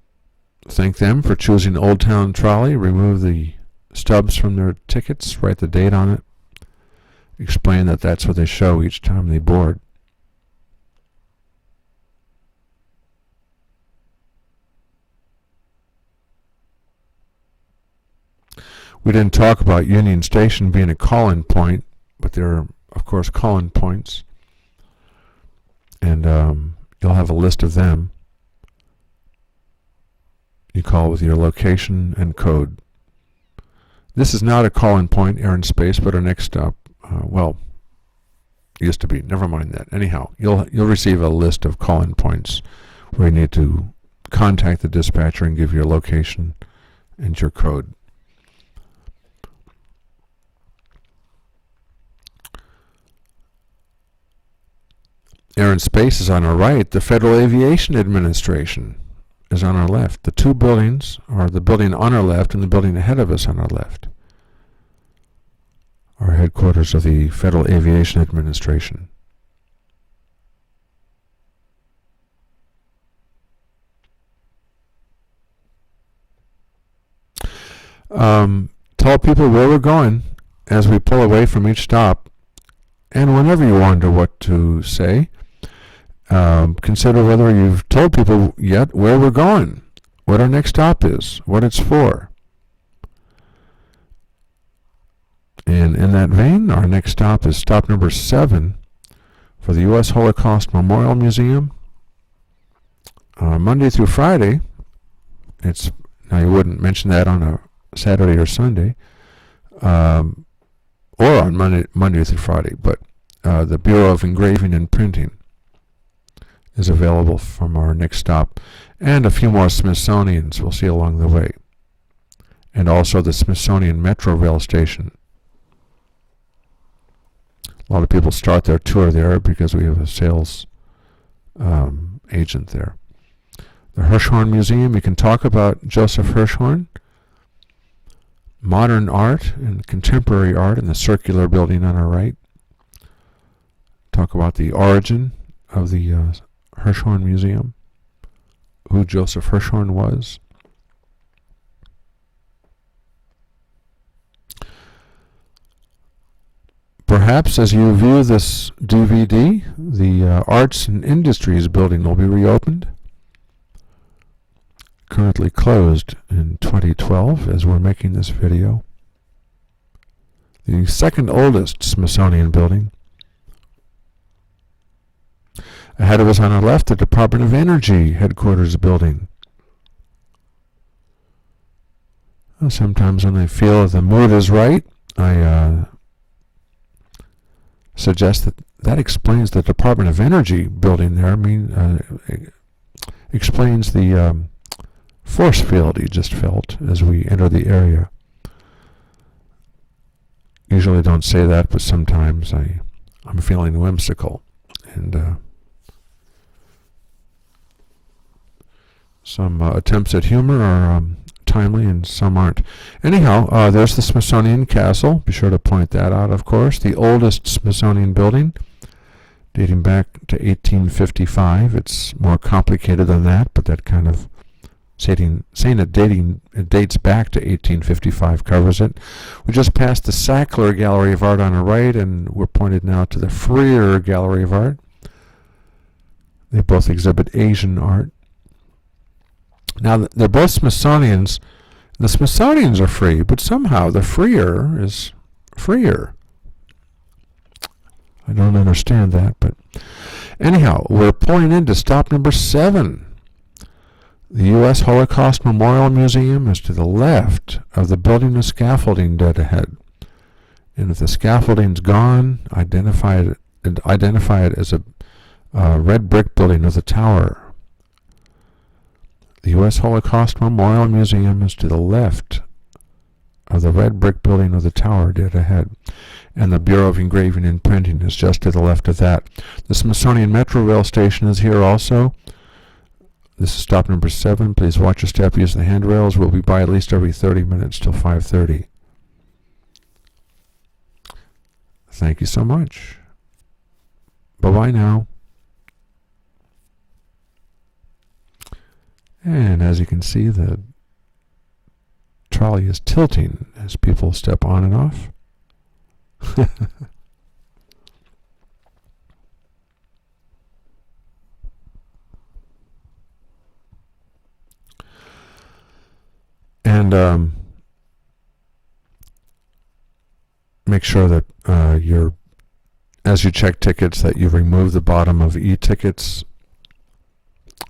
thank them for choosing Old Town Trolley. Remove the stubs from their tickets, write the date on it, explain that that's what they show each time they board. We didn't talk about Union Station being a call-in point, but there are, of course, call-in points. And you'll have a list of them. You call with your location and code. This is not a call-in point, air and space, but our next stop, well, used to be. Never mind that. Anyhow, you'll receive a list of call-in points where you need to contact the dispatcher and give your location and your code. Air and space is on our right. The Federal Aviation Administration is on our left. The 2 buildings are the building on our left and the building ahead of us on our left. Our headquarters of the Federal Aviation Administration. Tell people where we're going as we pull away from each stop. And whenever you wonder what to say, consider whether you've told people yet where we're going, what our next stop is, what it's for. And in that vein, our next stop is stop number 7 for the U.S. Holocaust Memorial Museum. Monday through Friday, now you wouldn't mention that on a Saturday or Sunday, or on Monday through Friday, but the Bureau of Engraving and Printing is available from our next stop, and a few more Smithsonians we'll see along the way, and also the Smithsonian Metro Rail Station. A lot of people start their tour there because we have a sales agent there. The Hirshhorn Museum, we can talk about Joseph Hirshhorn, modern art and contemporary art in the circular building on our right. Talk about the origin of the Hirshhorn Museum, who Joseph Hirshhorn was. Perhaps as you view this DVD, the Arts and Industries building will be reopened. Currently closed in 2012 as we're making this video. The second oldest Smithsonian building. Ahead of us on our left, the Department of Energy headquarters building. Sometimes when I feel the mood is right, I suggest that explains the Department of Energy building there. Explains the force field you just felt as we enter the area. Usually don't say that, but sometimes I'm feeling whimsical, and some attempts at humor are timely and some aren't. Anyhow, there's the Smithsonian Castle. Be sure to point that out, of course. The oldest Smithsonian building, dating back to 1855. It's more complicated than that, but that kind of saying it dates back to 1855 covers it. We just passed the Sackler Gallery of Art on the right, and we're pointed now to the Freer Gallery of Art. They both exhibit Asian art. Now, they're both Smithsonian's. The Smithsonian's are free, but somehow the Freer is freer. I don't understand that, but anyhow, we're pulling into stop number 7. The U.S. Holocaust Memorial Museum is to the left of the building of scaffolding dead ahead. And if the scaffolding's gone, identify it as a red brick building with a tower. The U.S. Holocaust Memorial Museum is to the left of the red brick building with a tower dead ahead. And the Bureau of Engraving and Printing is just to the left of that. The Smithsonian Metro Rail Station is here also. This is stop number 7. Please watch your step, use the handrails. We'll be by at least every 30 minutes till 5:30. Thank you so much. Bye-bye now. And as you can see, the trolley is tilting as people step on and off. And make sure that as you check tickets, that you remove the bottom of e-tickets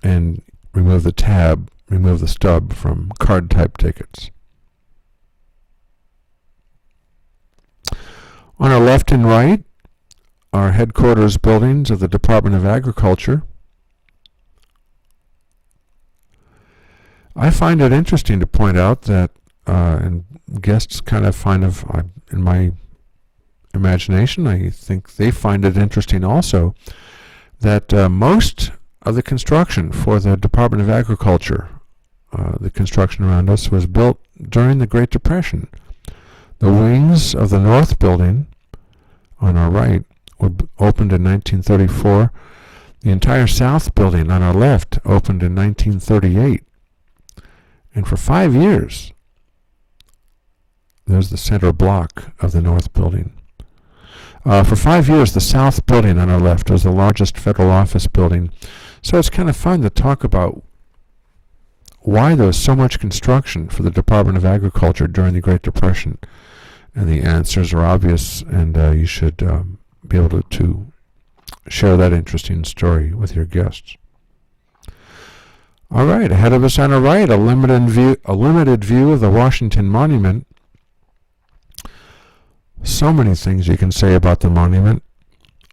and remove the tab, remove the stub from card type tickets. On our left and right are headquarters buildings of the Department of Agriculture. I find it interesting to point out that, and guests kind of in my imagination, I think they find it interesting also, that most of the construction for the Department of Agriculture, the construction around us, was built during the Great Depression. The wings of the North Building on our right were opened in 1934. The entire South Building on our left opened in 1938. And for 5 years, there's the center block of the North Building. For 5 years, the South Building on our left was the largest federal office building. So it's kind of fun to talk about why there was so much construction for the Department of Agriculture during the Great Depression. And the answers are obvious, and you should be able to share that interesting story with your guests. All right, ahead of us on our right, a limited view of the Washington Monument. So many things you can say about the monument.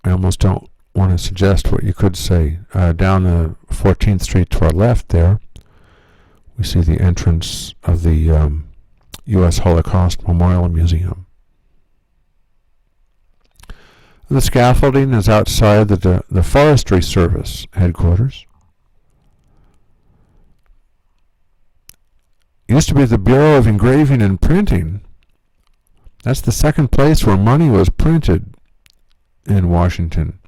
I almost don't want to suggest what you could say. Down the 14th Street to our left there, we see the entrance of the U.S. Holocaust Memorial Museum. The scaffolding is outside the Forestry Service headquarters. It used to be the Bureau of Engraving and Printing. That's the second place where money was printed in Washington.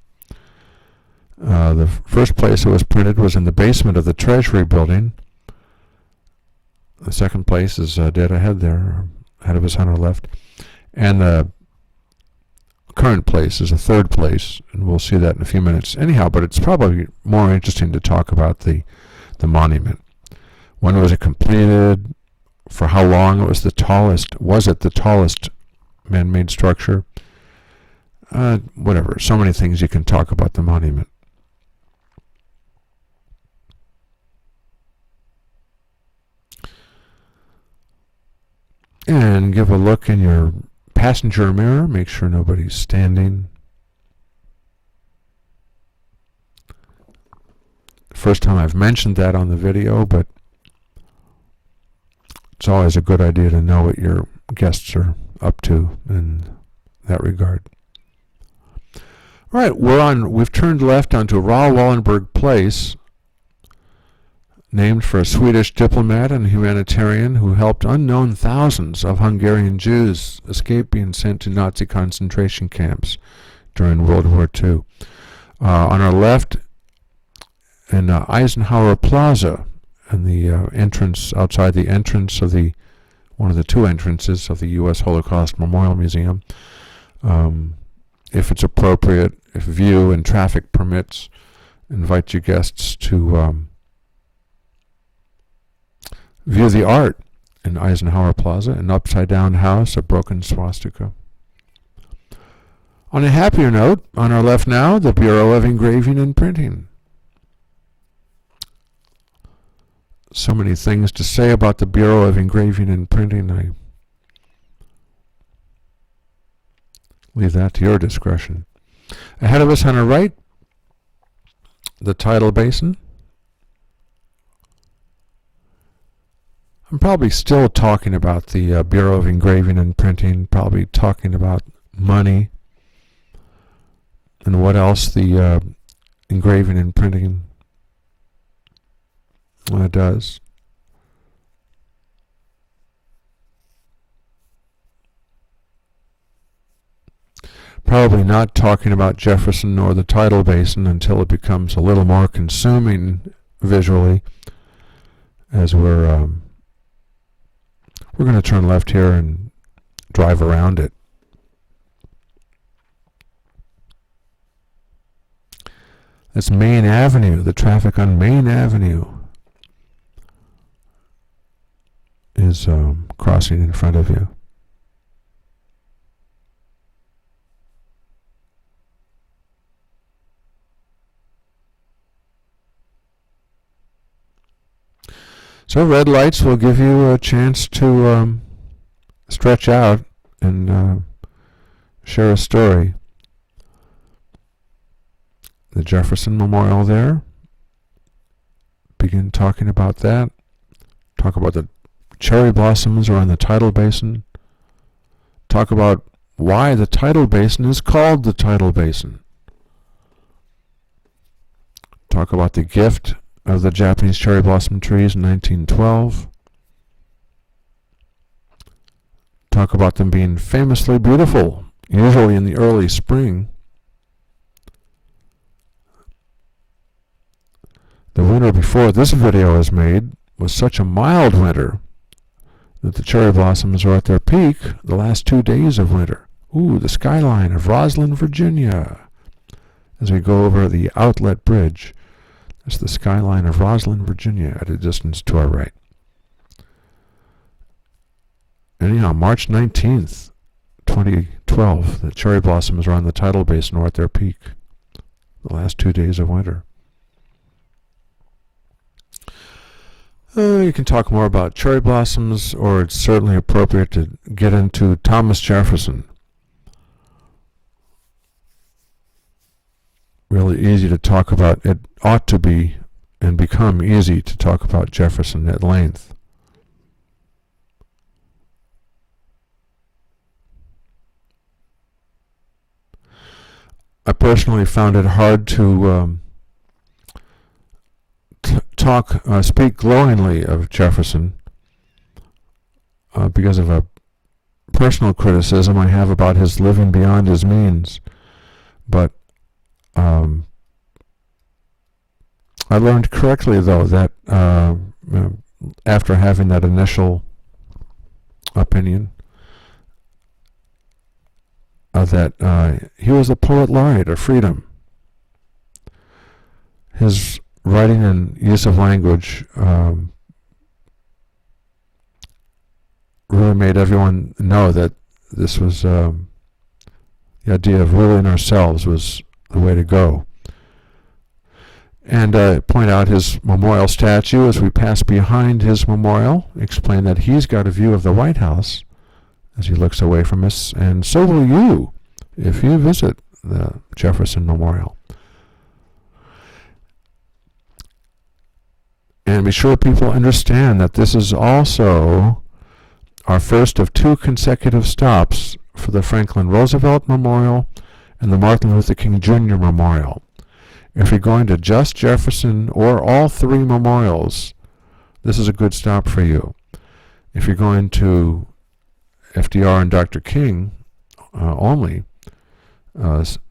The first place it was printed was in the basement of the Treasury Building. The second place is dead ahead there, ahead of us on our left. And the current place is the third place, and we'll see that in a few minutes. Anyhow, but it's probably more interesting to talk about the monument. When was it completed? For how long it was the tallest? Was it the tallest man-made structure? Whatever. So many things you can talk about the monument. And give a look in your passenger mirror. Make sure nobody's standing. First time I've mentioned that on the video, but it's always a good idea to know what your guests are up to in that regard. All right, we've turned left onto Raoul Wallenberg Place, named for a Swedish diplomat and humanitarian who helped unknown thousands of Hungarian Jews escape being sent to Nazi concentration camps during World War II. On our left, in Eisenhower Plaza, and the entrance, outside the entrance of the one of the two entrances of the U.S. Holocaust Memorial Museum. If it's appropriate, if view and traffic permits, invite your guests to view the art in Eisenhower Plaza, an upside-down house, a broken swastika. On a happier note, on our left now, the Bureau of Engraving and Printing. So many things to say about the Bureau of Engraving and Printing. I leave that to your discretion. Ahead of us on our right, the tidal basin. I'm probably still talking about the Bureau of Engraving and Printing, probably talking about money and what else the engraving and printing does. Probably not talking about Jefferson or the tidal basin until it becomes a little more consuming visually, as we're going to turn left here and drive around it. That's Main Avenue. The traffic on Main Avenue is crossing in front of you. So red lights will give you a chance to stretch out and share a story. The Jefferson Memorial there. Begin talking about that. Talk about the cherry blossoms around the tidal basin. Talk about why the tidal basin is called the tidal basin. Talk about the gift of the Japanese cherry blossom trees in 1912. Talk about them being famously beautiful, usually in the early spring. The winter before this video was made was such a mild winter that the cherry blossoms are at their peak the last 2 days of winter. Ooh, the skyline of Roslyn, Virginia. As we go over the Outlet Bridge, that's the skyline of Roslyn, Virginia, at a distance to our right. Anyhow, March 19th, 2012, the cherry blossoms around the tidal basin are at their peak, the last 2 days of winter. You can talk more about cherry blossoms, or it's certainly appropriate to get into Thomas Jefferson. Really easy to talk about. It ought to be and become easy to talk about Jefferson at length. I personally found it hard to speak glowingly of Jefferson because of a personal criticism I have about his living beyond his means. But I learned correctly, though, that after having that initial opinion, that he was a poet laureate of freedom. His writing and use of language really made everyone know that this was the idea of ruling ourselves was the way to go. And point out his memorial statue as we pass behind his memorial, explain that he's got a view of the White House as he looks away from us, and so will you if you visit the Jefferson Memorial. And be sure people understand that this is also our first of 2 consecutive stops for the Franklin Roosevelt Memorial and the Martin Luther King Jr. Memorial. If you're going to just Jefferson or all 3 memorials, this is a good stop for you. If you're going to FDR and Dr. King only,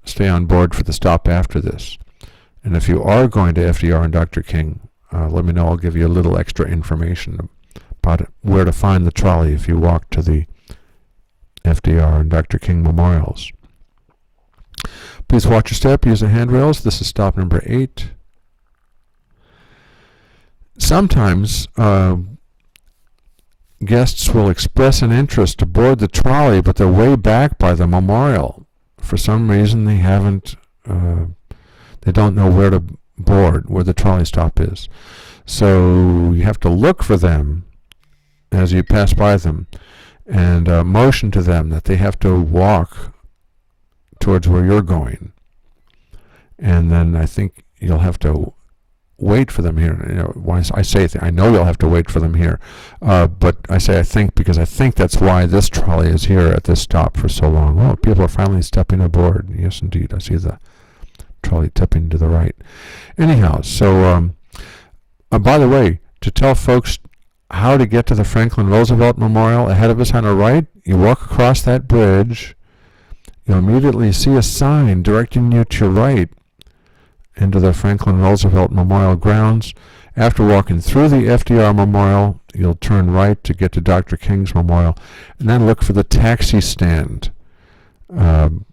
stay on board for the stop after this. And if you are going to FDR and Dr. King, let me know. I'll give you a little extra information about where to find the trolley if you walk to the FDR and Dr. King memorials. Please watch your step. Use the handrails. This is stop number 8. Sometimes guests will express an interest to board the trolley, but they're way back by the memorial. For some reason, they haven't. They don't know where to board, where the trolley stop is. So you have to look for them as you pass by them, and motion to them that they have to walk towards where you're going. And then I think you'll have to wait for them here. You know, why I say I know you'll have to wait for them here, but I say I think because I think that's why this trolley is here at this stop for so long. Oh, people are finally stepping aboard. Yes, indeed. I see the trolley tipping to the right. Anyhow, so by the way, to tell folks how to get to the Franklin Roosevelt Memorial, ahead of us on the right, you walk across that bridge, you'll immediately see a sign directing you to your right into the Franklin Roosevelt Memorial grounds. After walking through the FDR Memorial, you'll turn right to get to Dr. King's Memorial, and then look for the taxi stand. And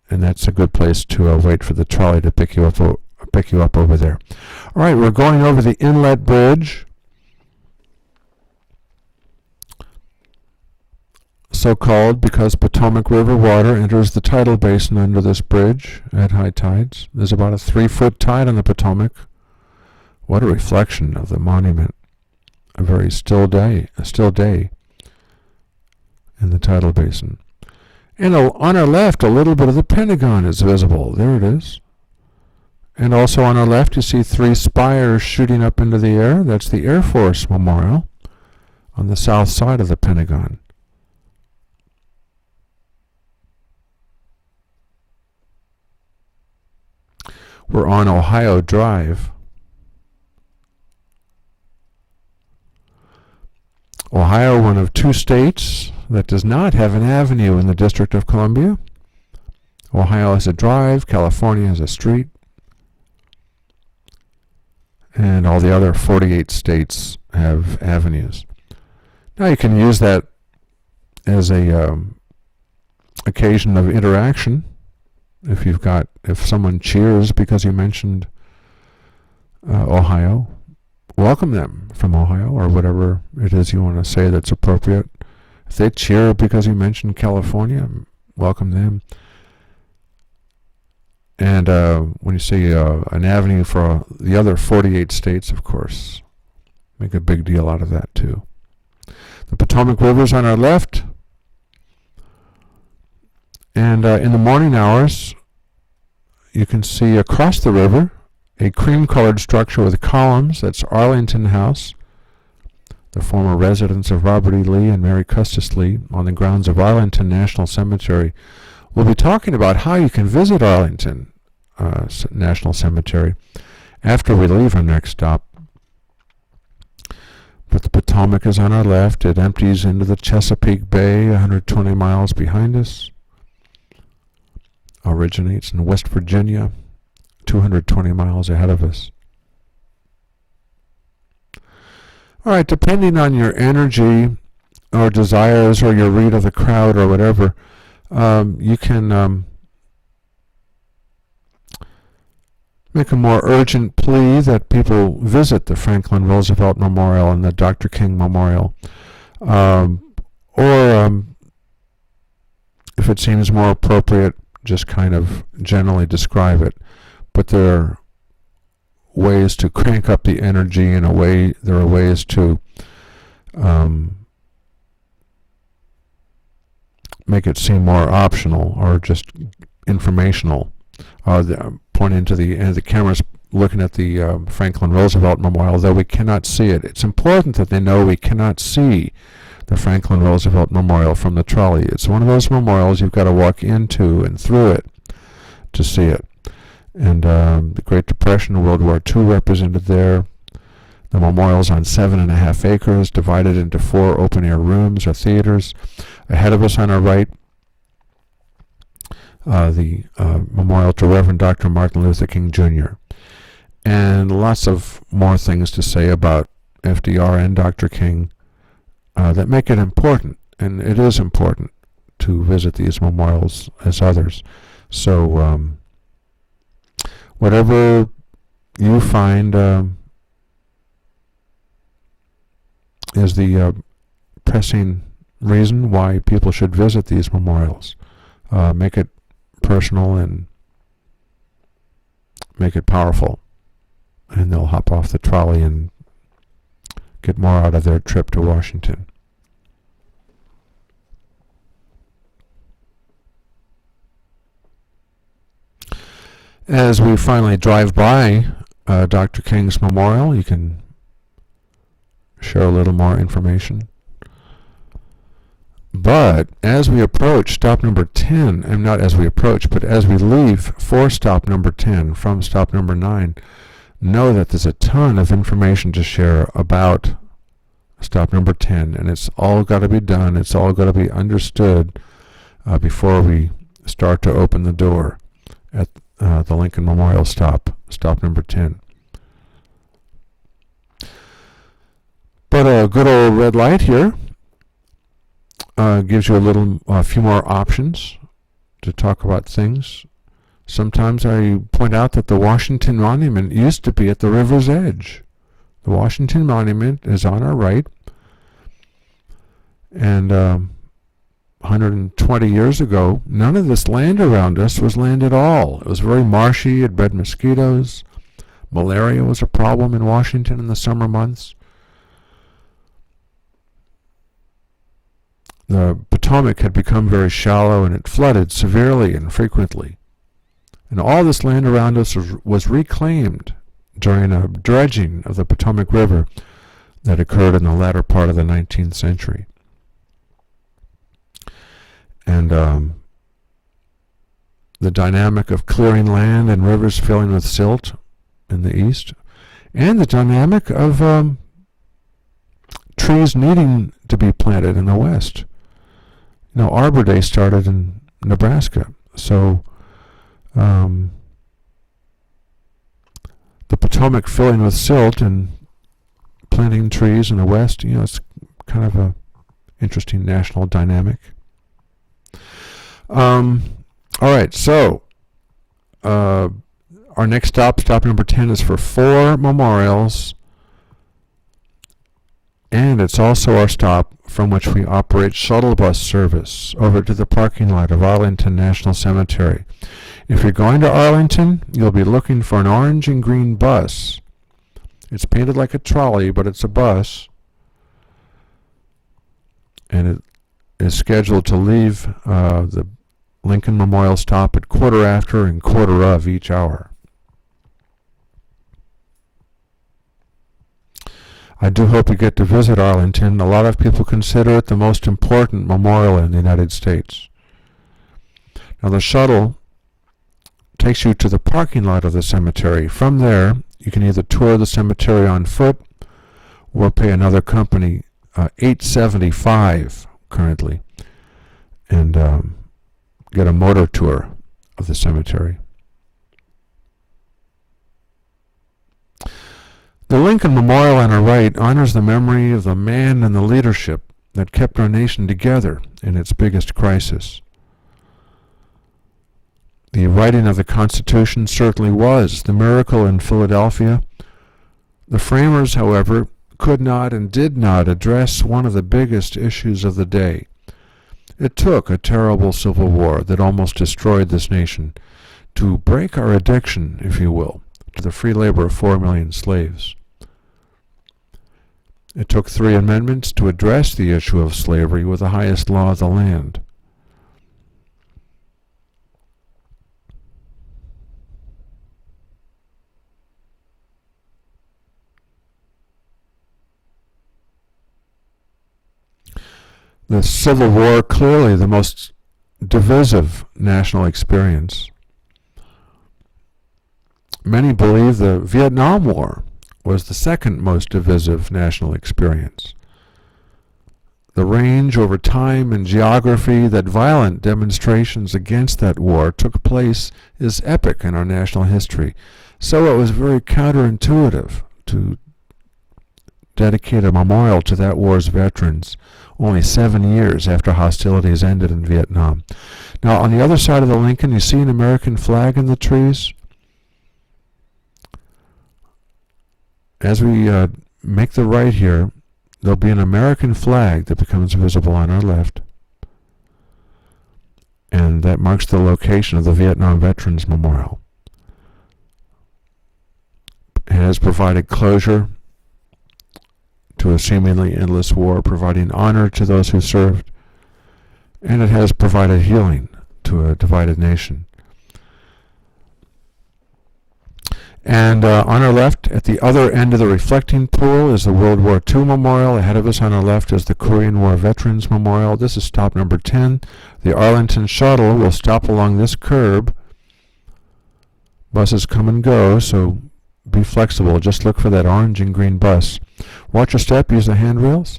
that's a good place to wait for the trolley to pick you up over there. All right, we're going over the Inlet Bridge, so called because Potomac River water enters the tidal basin under this bridge at high tides. There's about a 3-foot tide on the Potomac. What a reflection of the monument. A very still day in the tidal basin. And on our left, a little bit of the Pentagon is visible. There it is. And also on our left, you see 3 spires shooting up into the air. That's the Air Force Memorial on the south side of the Pentagon. We're on Ohio Drive. Ohio, one of 2 states that does not have an avenue in the District of Columbia. Ohio has a drive, California has a street, and all the other 48 states have avenues. Now you can use that as a occasion of interaction. If someone cheers because you mentioned Ohio, welcome them from Ohio, or whatever it is you want to say that's appropriate. If they cheer because you mentioned California, welcome them. And when you say an avenue for the other 48 states, of course, make a big deal out of that too. The Potomac River's on our left. And in the morning hours, you can see across the river a cream-colored structure with columns. That's Arlington House, the former residence of Robert E. Lee and Mary Custis Lee, on the grounds of Arlington National Cemetery. We'll be talking about how you can visit Arlington National Cemetery after we leave our next stop. But the Potomac is on our left. It empties into the Chesapeake Bay, 120 miles behind us. Originates in West Virginia, 220 miles ahead of us. All right, depending on your energy or desires or your read of the crowd or whatever, you can make a more urgent plea that people visit the Franklin Roosevelt Memorial and the Dr. King Memorial. Or if it seems more appropriate, just kind of generally describe it. But there are ways to crank up the energy in a way. There are ways to make it seem more optional or just informational. Pointing to the cameras looking at the Franklin Roosevelt Memorial, though we cannot see it. It's important that they know we cannot see the Franklin Roosevelt Memorial from the trolley. It's one of those memorials you've got to walk into and through it to see it. And the Great Depression, World War II represented there. The memorial's on 7.5 acres, divided into 4 open-air rooms or theaters. Ahead of us on our right, the memorial to Reverend Dr. Martin Luther King Jr. and lots of more things to say about FDR and Dr. King that make it important, and it is important to visit these memorials as others. So whatever you find is the pressing reason why people should visit these memorials. Make it personal and make it powerful, and they'll hop off the trolley and get more out of their trip to Washington. As we finally drive by Dr. King's memorial, you can share a little more information. But as we approach stop number 10, and not as we approach, but as we leave for stop number 10 from stop number 9, know that there's a ton of information to share about stop number 10, and it's all got to be done, it's all got to be understood before we start to open the door at the Lincoln Memorial stop number 10. But a good old red light here gives you a few more options to talk about things. Sometimes I point out that the Washington Monument used to be at the river's edge. The Washington Monument is on our right, and 120 years ago, none of this land around us was land at all. It was very marshy, it bred mosquitoes. Malaria was a problem in Washington in the summer months. The Potomac had become very shallow, and it flooded severely and frequently. And all this land around us was reclaimed during a dredging of the Potomac River that occurred in the latter part of the 19th century. And the dynamic of clearing land and rivers filling with silt in the east, and the dynamic of trees needing to be planted in the west. You know, Arbor Day started in Nebraska, so the Potomac filling with silt and planting trees in the west, you know, it's kind of a interesting national dynamic. All right, so our next stop number 10, is for 4 memorials, and it's also our stop from which we operate shuttle bus service over to the parking lot of Arlington National Cemetery. If you're going to Arlington, you'll be looking for an orange and green bus. It's painted like a trolley, but it's a bus, and it is scheduled to leave the Lincoln Memorial stop at 1/4 and 1/4 each hour. I do hope you get to visit Arlington. A lot of people consider it the most important memorial in the United States. Now, the shuttle takes you to the parking lot of the cemetery. From there, you can either tour the cemetery on foot or pay another company $8.75 currently, and get a motor tour of the cemetery. The Lincoln Memorial on our right honors the memory of the man and the leadership that kept our nation together in its biggest crisis. The writing of the Constitution certainly was the miracle in Philadelphia. The framers, however, could not and did not address one of the biggest issues of the day. It took a terrible civil war that almost destroyed this nation to break our addiction, if you will, to the free labor of 4 million slaves. It took 3 amendments to address the issue of slavery with the highest law of the land. The Civil War, clearly the most divisive national experience. Many believe the Vietnam War was the second most divisive national experience. The range over time and geography that violent demonstrations against that war took place is epic in our national history. So it was very counterintuitive to dedicate a memorial to that war's veterans only 7 years after hostilities ended in Vietnam. Now, on the other side of the Lincoln, you see an American flag in the trees. As we make the right here, there'll be an American flag that becomes visible on our left, and that marks the location of the Vietnam Veterans Memorial. It has provided closure to a seemingly endless war, providing honor to those who served, and it has provided healing to a divided nation. And on our left, at the other end of the reflecting pool, is the World War II Memorial. Ahead of us on our left is the Korean War Veterans Memorial. This is stop number 10. The Arlington shuttle will stop along this curb. Buses come and go, so be flexible. Just look for that orange and green bus. Watch your step. Use the handrails.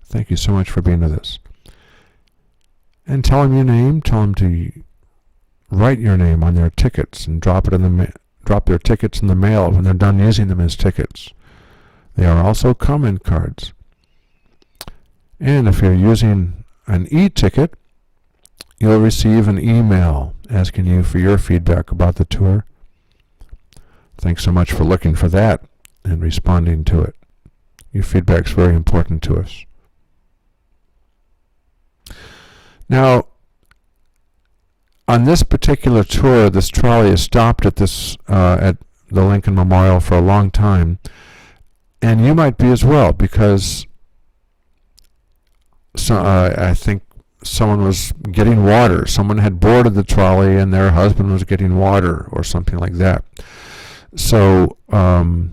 Thank you so much for being with us. And tell them your name. Tell them to write your name on their tickets and drop their tickets in the mail when they're done using them as tickets. They are also comment cards. And if you're using an e-ticket, you'll receive an email asking you for your feedback about the tour. Thanks so much for looking for that and responding to it. Your feedback's very important to us. Now, on this particular tour, this trolley has stopped at the Lincoln Memorial for a long time, and you might be as well, because I think someone was getting water. Someone had boarded the trolley, and their husband was getting water, or something like that. So, we're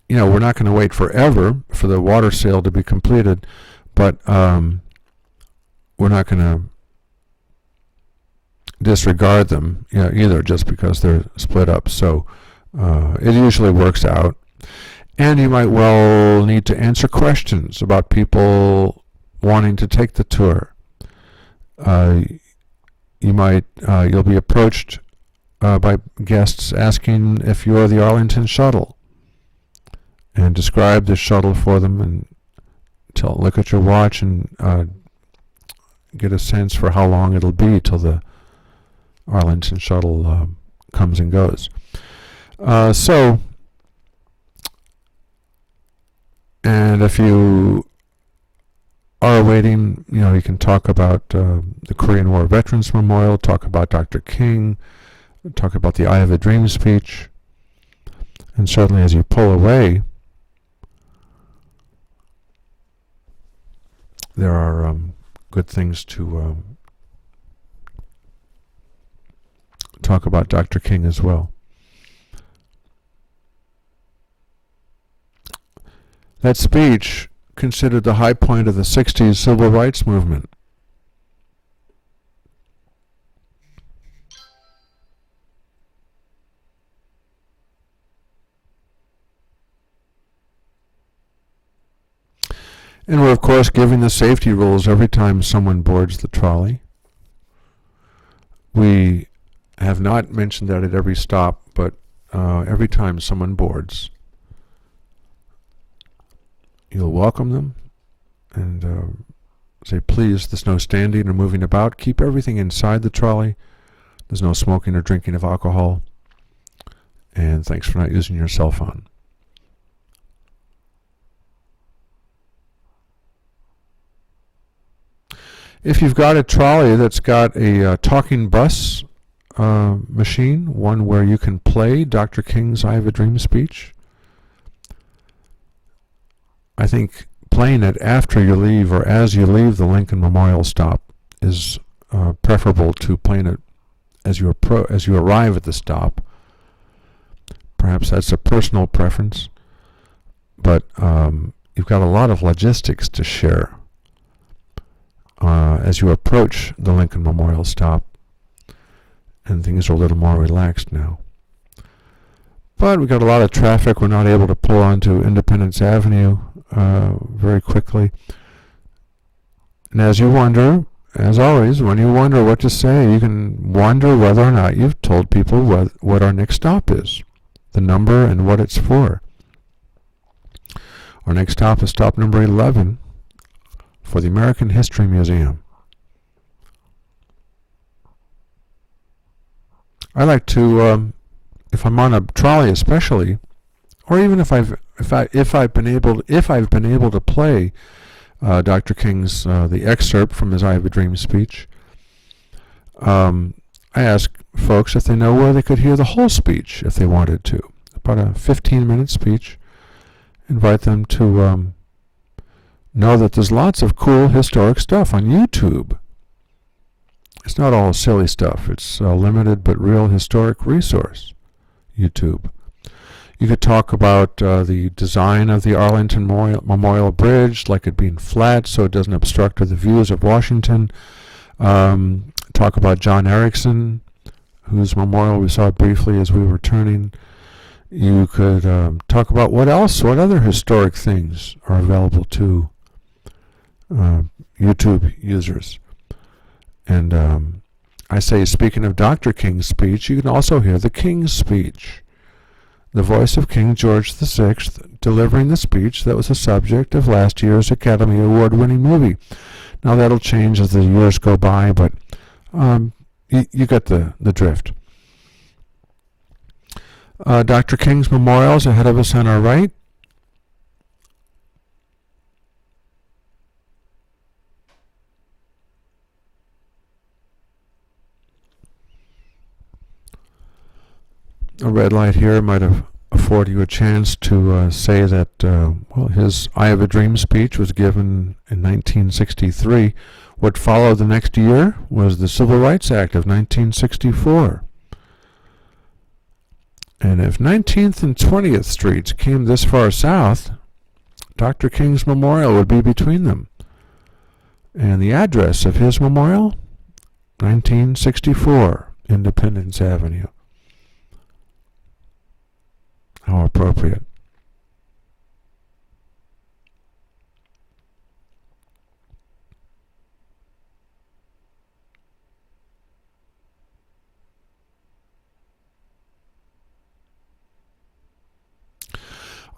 not going to wait forever for the water sale to be completed, but we're not going to disregard them either just because they're split up. So it usually works out. And you might well need to answer questions about people wanting to take the tour. You'll be approached by guests asking if you're the Arlington shuttle, and describe the shuttle for them, and look at your watch and get a sense for how long it'll be till the Arlington shuttle comes and goes. And if you are waiting, you can talk about the Korean War Veterans Memorial, talk about Dr. King, talk about the I Have a Dream speech, and certainly as you pull away, there are good things to talk about Dr. King as well. That speech considered the high point of the 60s civil rights movement. And we're, of course, giving the safety rules every time someone boards the trolley. We have not mentioned that at every stop, but every time someone boards, you'll welcome them and say, please, there's no standing or moving about. Keep everything inside the trolley. There's no smoking or drinking of alcohol. And thanks for not using your cell phone. If you've got a trolley that's got a talking bus machine, one where you can play Dr. King's I Have a Dream speech, I think playing it after you leave or as you leave the Lincoln Memorial stop is preferable to playing it as you arrive at the stop. Perhaps that's a personal preference, but you've got a lot of logistics to share as you approach the Lincoln Memorial stop, and things are a little more relaxed now. But we've got a lot of traffic. We're not able to pull onto Independence Avenue very quickly. And as you wonder, as always, when you wonder what to say, you can wonder whether or not you've told people what our next stop is, the number and what it's for. Our next stop is stop number 11 for the American History Museum. I like to, if I'm on a trolley especially, or even if I've been able to play Dr. King's the excerpt from his "I Have a Dream" speech, I ask folks if they know where they could hear the whole speech if they wanted to. About a 15-minute speech. Invite them to know that there's lots of cool historic stuff on YouTube. It's not all silly stuff. It's a limited but real historic resource, YouTube. You could talk about the design of the Arlington Memorial Bridge, like it being flat so it doesn't obstruct the views of Washington. Talk about John Erickson, whose memorial we saw briefly as we were turning. You could talk about what other historic things are available to YouTube users. And I say, speaking of Dr. King's speech, you can also hear the King's speech. The voice of King George VI delivering the speech that was the subject of last year's Academy Award-winning movie. Now that'll change as the years go by, but you get the drift. Dr. King's memorial is ahead of us on our right. A red light here might afford you a chance to say that his "I Have a Dream" speech was given in 1963. What followed the next year was the Civil Rights Act of 1964. And if 19th and 20th Streets came this far south, Dr. King's memorial would be between them. And the address of his memorial, 1964 Independence Avenue. How appropriate.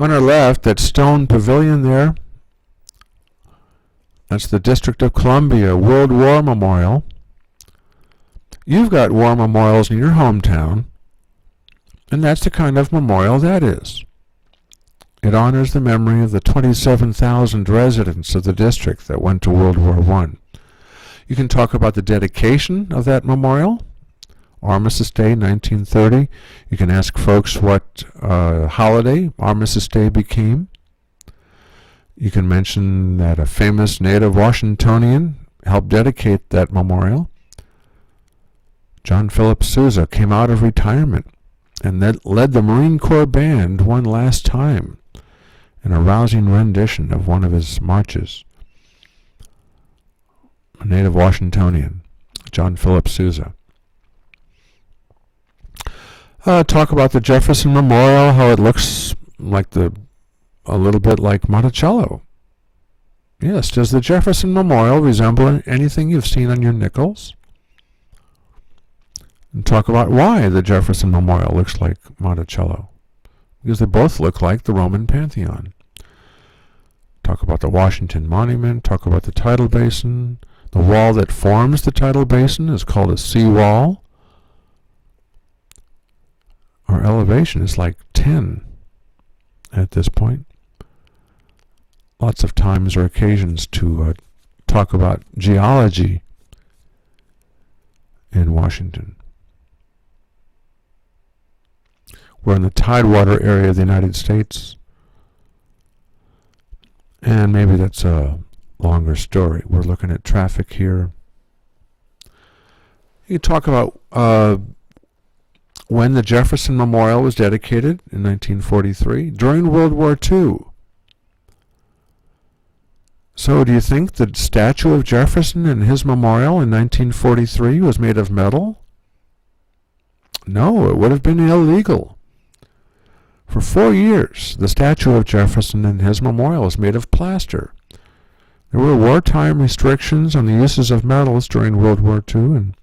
On our left, that stone pavilion there, that's the District of Columbia World War Memorial. You've got war memorials in your hometown, and that's the kind of memorial that is. It honors the memory of the 27,000 residents of the district that went to World War I. You can talk about the dedication of that memorial, Armistice Day, 1930. You can ask folks what holiday Armistice Day became. You can mention that a famous native Washingtonian helped dedicate that memorial. John Philip Sousa came out of retirement and led the Marine Corps Band one last time in a rousing rendition of one of his marches. A native Washingtonian, John Philip Sousa. Talk about the Jefferson Memorial, how it looks like a little bit like Monticello. Yes, does the Jefferson Memorial resemble anything you've seen on your nickels? And talk about why the Jefferson Memorial looks like Monticello. Because they both look like the Roman Pantheon. Talk about the Washington Monument, talk about the tidal basin. The wall that forms the tidal basin is called a seawall. Our elevation is like 10 at this point. Lots of times or occasions to talk about geology in Washington. We're in the tidewater area of the United States, and maybe that's a longer story. We're looking at traffic here. You talk about when the Jefferson Memorial was dedicated in 1943, during World War II. So do you think the statue of Jefferson and his memorial in 1943 was made of metal? No, it would have been illegal. For 4 years, the statue of Jefferson and his memorial was made of plaster. There were wartime restrictions on the uses of metals during World War II, and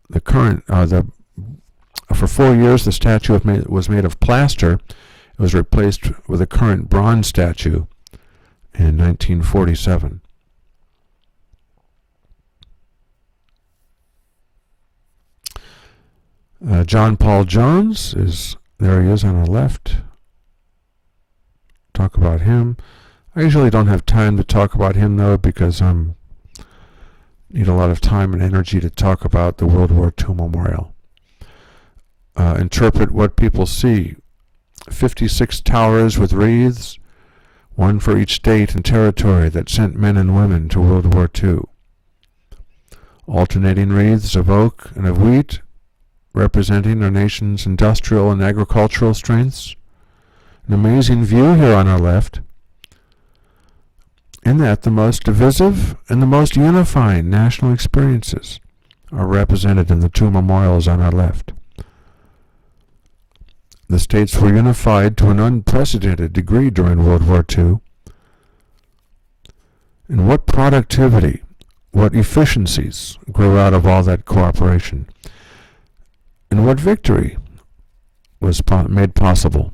the current, for 4 years, the statue was made of plaster. It was replaced with a current bronze statue in 1947. John Paul Jones there he is on our left. Talk about him. I usually don't have time to talk about him, though, because I need a lot of time and energy to talk about the World War II memorial. Interpret what people see. 56 towers with wreaths, one for each state and territory that sent men and women to World War II. Alternating wreaths of oak and of wheat, representing our nation's industrial and agricultural strengths. An amazing view here on our left. In that, the most divisive and the most unifying national experiences are represented in the two memorials on our left. The states were unified to an unprecedented degree during World War II. And what productivity, what efficiencies grew out of all that cooperation. And what victory was made possible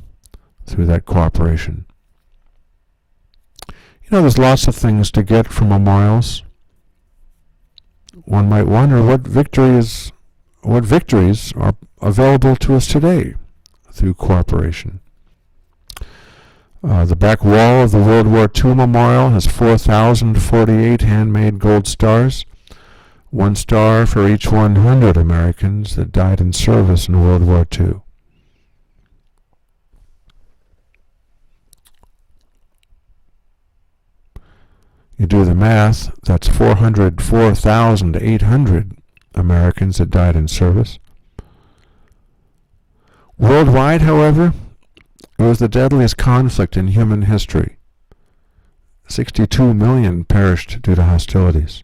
through that cooperation. You know, there's lots of things to get from memorials. One might wonder what victories are available to us today through cooperation. The back wall of the World War II memorial has 4,048 handmade gold stars, 1 star for each 100 Americans that died in service in World War II. You do the math, that's 404,800 Americans that died in service. Worldwide, however, it was the deadliest conflict in human history. 62 million perished due to hostilities.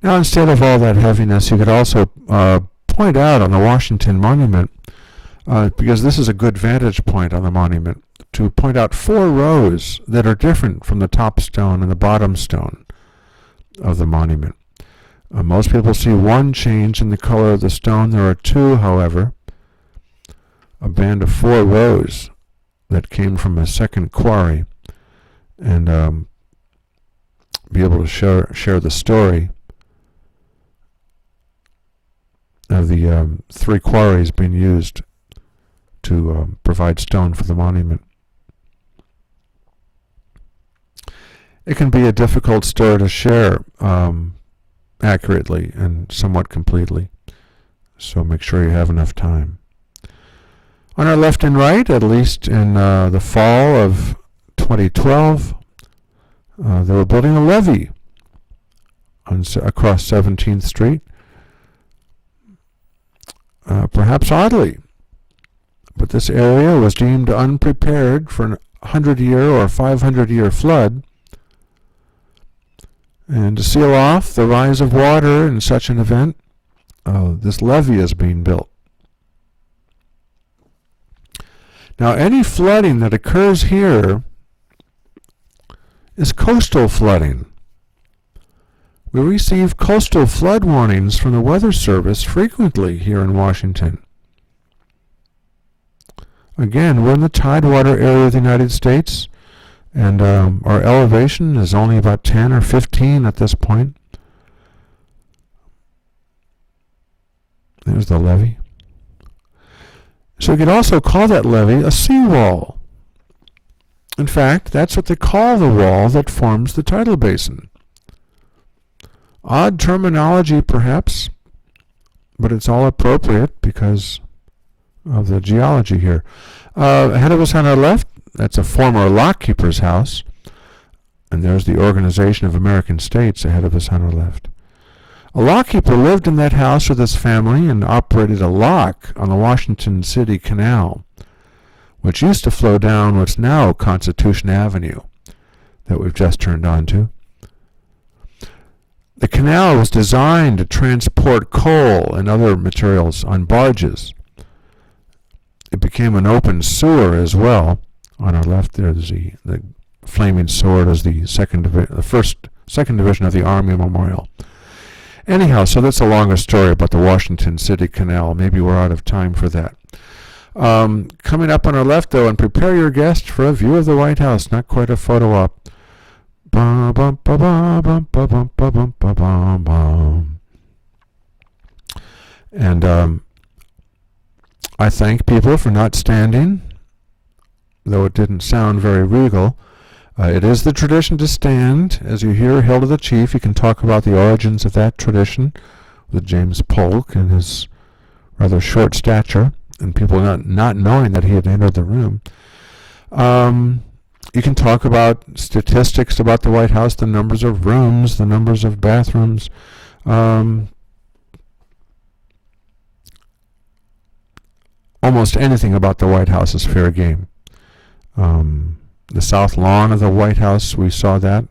Now, instead of all that heaviness, you could also point out on the Washington Monument, because this is a good vantage point on the monument, to point out 4 rows that are different from the top stone and the bottom stone of the monument. Most people see one change in the color of the stone. There are 2, however, a band of 4 rows that came from a second quarry, and be able to share the story of the 3 quarries being used to provide stone for the monument. It can be a difficult story to share accurately and somewhat completely, so make sure you have enough time. On our left and right, at least in the fall of 2012, they were building a levee across 17th Street. Perhaps oddly, but this area was deemed unprepared for an 100-year or 500-year flood. And to seal off the rise of water in such an event, this levee is being built. Now, any flooding that occurs here is coastal flooding. We receive coastal flood warnings from the Weather Service frequently here in Washington. Again, we're in the tidewater area of the United States, and our elevation is only about 10 or 15 at this point. There's the levee. So you could also call that levee a seawall. In fact, that's what they call the wall that forms the tidal basin. Odd terminology, perhaps, but it's all appropriate because of the geology here. Ahead of us on our left, that's a former lockkeeper's house, and there's the Organization of American States ahead of us on our left. A lockkeeper lived in that house with his family and operated a lock on the Washington City Canal, which used to flow down what's now Constitution Avenue that we've just turned onto. The canal was designed to transport coal and other materials on barges. It became an open sewer as well. On our left there's the flaming sword as the second division of the Army Memorial. Anyhow, so that's a longer story about the Washington City Canal. Maybe we're out of time for that. Coming up on our left, though, and prepare your guest for a view of the White House. Not quite a photo op. And I thank people for not standing, though it didn't sound very regal. It is the tradition to stand. As you hear Hail to the Chief, you can talk about the origins of that tradition with James Polk and his rather short stature, and people not knowing that he had entered the room. You can talk about statistics about the White House, the numbers of rooms, the numbers of bathrooms. Almost anything about the White House is fair game. The south lawn of the White House, we saw that.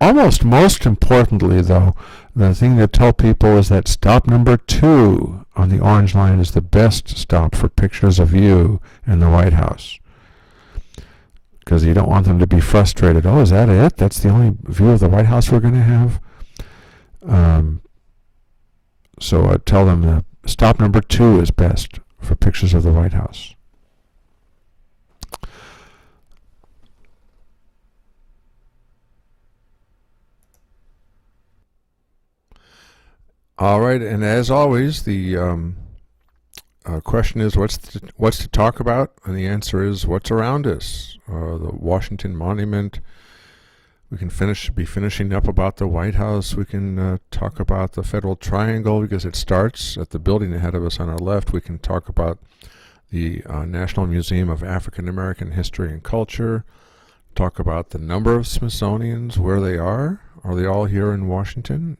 Almost most importantly, though, the thing to tell people is that stop number 2 on the orange line is the best stop for pictures of you in the White House. Because you don't want them to be frustrated. Oh, is that it? That's the only view of the White House we're going to have? So I tell them that stop number 2 is best for pictures of the White House. All right, and as always, the question is, what's to talk about? And the answer is, what's around us? The Washington Monument. We can be finishing up about the White House. We can talk about the Federal Triangle because it starts at the building ahead of us on our left. We can talk about the National Museum of African American History and Culture. Talk about the number of Smithsonians, where they are. Are they all here in Washington?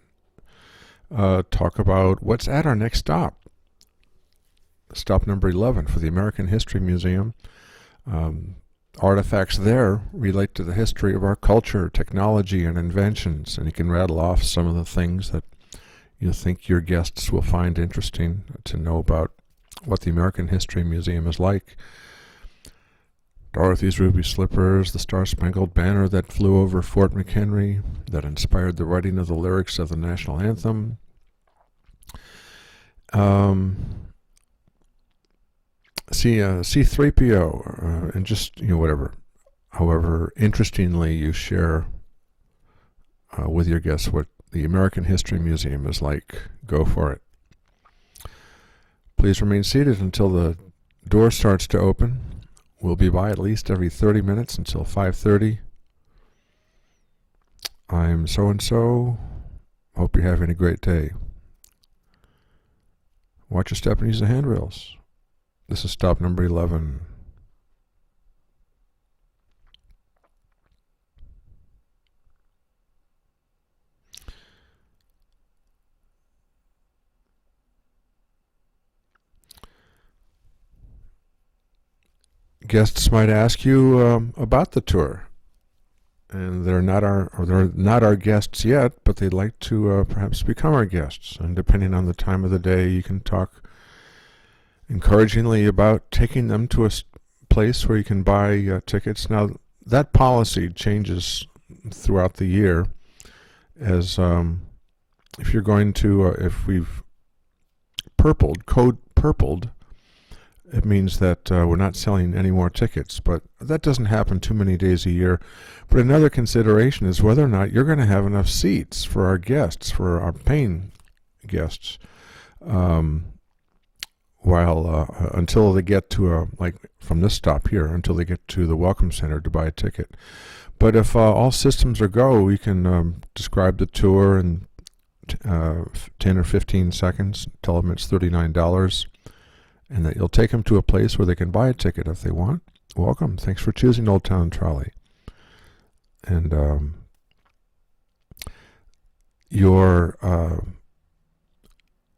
Talk about what's at our next stop. Stop number 11 for the American History Museum. Artifacts there relate to the history of our culture, technology, and inventions, and you can rattle off some of the things that you think your guests will find interesting to know about what the American History Museum is like. Dorothy's ruby slippers, the Star-Spangled Banner that flew over Fort McHenry, that inspired the writing of the lyrics of the national anthem. C-3PO, and just, whatever. However interestingly you share with your guests what the American History Museum is like, go for it. Please remain seated until the door starts to open. We'll be by at least every 30 minutes until 5:30. I'm so-and-so. Hope you're having a great day. Watch your step and use the handrails. This is stop number 11. Guests might ask you about the tour, and they're not our guests yet, but they'd like to perhaps become our guests. And depending on the time of the day, you can talk encouragingly about taking them to a place where you can buy tickets. Now, that policy changes throughout the year, as if you're going to, if we've code purpled, it means that we're not selling any more tickets, but that doesn't happen too many days a year. But another consideration is whether or not you're going to have enough seats for our guests, for our paying guests, until they get to like from this stop here, until they get to the Welcome Center to buy a ticket. But if all systems are go, we can describe the tour in 10 or 15 seconds, tell them it's $39, and that you'll take them to a place where they can buy a ticket if they want. Welcome. Thanks for choosing Old Town Trolley. And your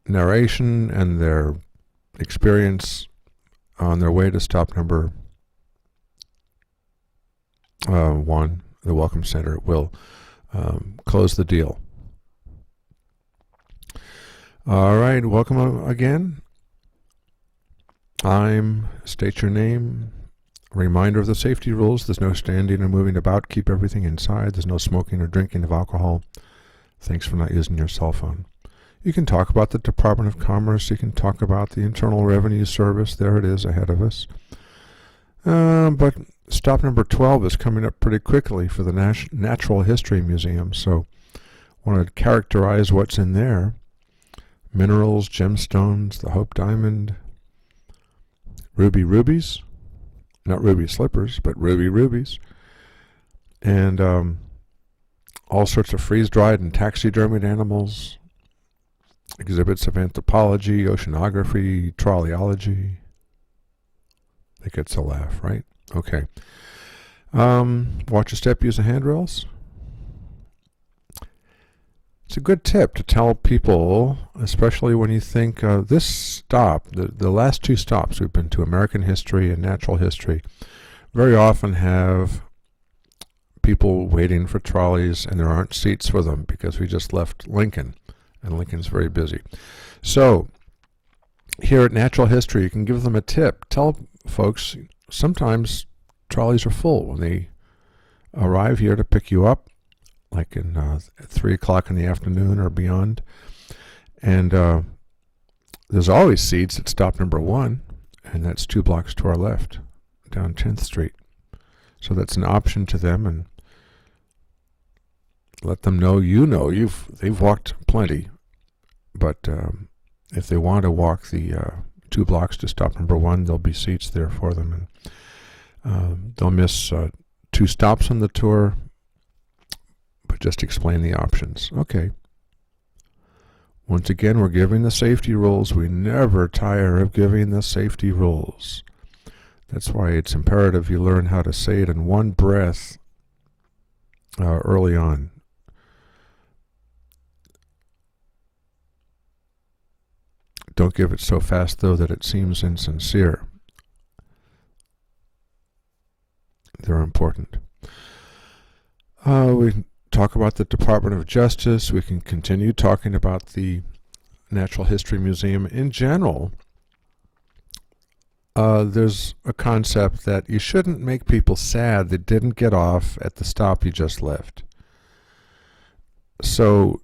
narration and their experience on their way to stop number 1, the Welcome Center, will close the deal. All right, welcome again. State your name. A reminder of the safety rules: there's no standing or moving about, keep everything inside, there's no smoking or drinking of alcohol. Thanks for not using your cell phone. You can talk about the Department of Commerce, you can talk about the Internal Revenue Service, there it is ahead of us. But stop number 12 is coming up pretty quickly for the Natural History Museum, so I want to characterize what's in there. Minerals, gemstones, the Hope Diamond, ruby rubies, not ruby slippers, but ruby rubies, and all sorts of freeze-dried and taxidermied animals, exhibits of anthropology, oceanography, trolleyology. I think it's a laugh, right? Okay. Watch your step, use the handrails. It's a good tip to tell people, especially when you think this stop, the last two stops we've been to, American history and natural history, very often have people waiting for trolleys and there aren't seats for them because we just left Lincoln and Lincoln's very busy. So here at Natural History, you can give them a tip. Tell folks sometimes trolleys are full when they arrive here to pick you up, like in at 3 o'clock in the afternoon or beyond. And there's always seats at stop number 1, and that's 2 blocks to our left, down 10th Street. So that's an option to them, and let them know they've walked plenty, but if they want to walk the 2 blocks to stop number 1, there'll be seats there for them, and they'll miss 2 stops on the tour, but just explain the options. Okay. Once again, we're giving the safety rules. We never tire of giving the safety rules. That's why it's imperative you learn how to say it in one breath early on. Don't give it so fast, though, that it seems insincere. They're important. We talk about the Department of Justice. We can continue talking about the Natural History Museum. In general, there's a concept that you shouldn't make people sad that didn't get off at the stop you just left. So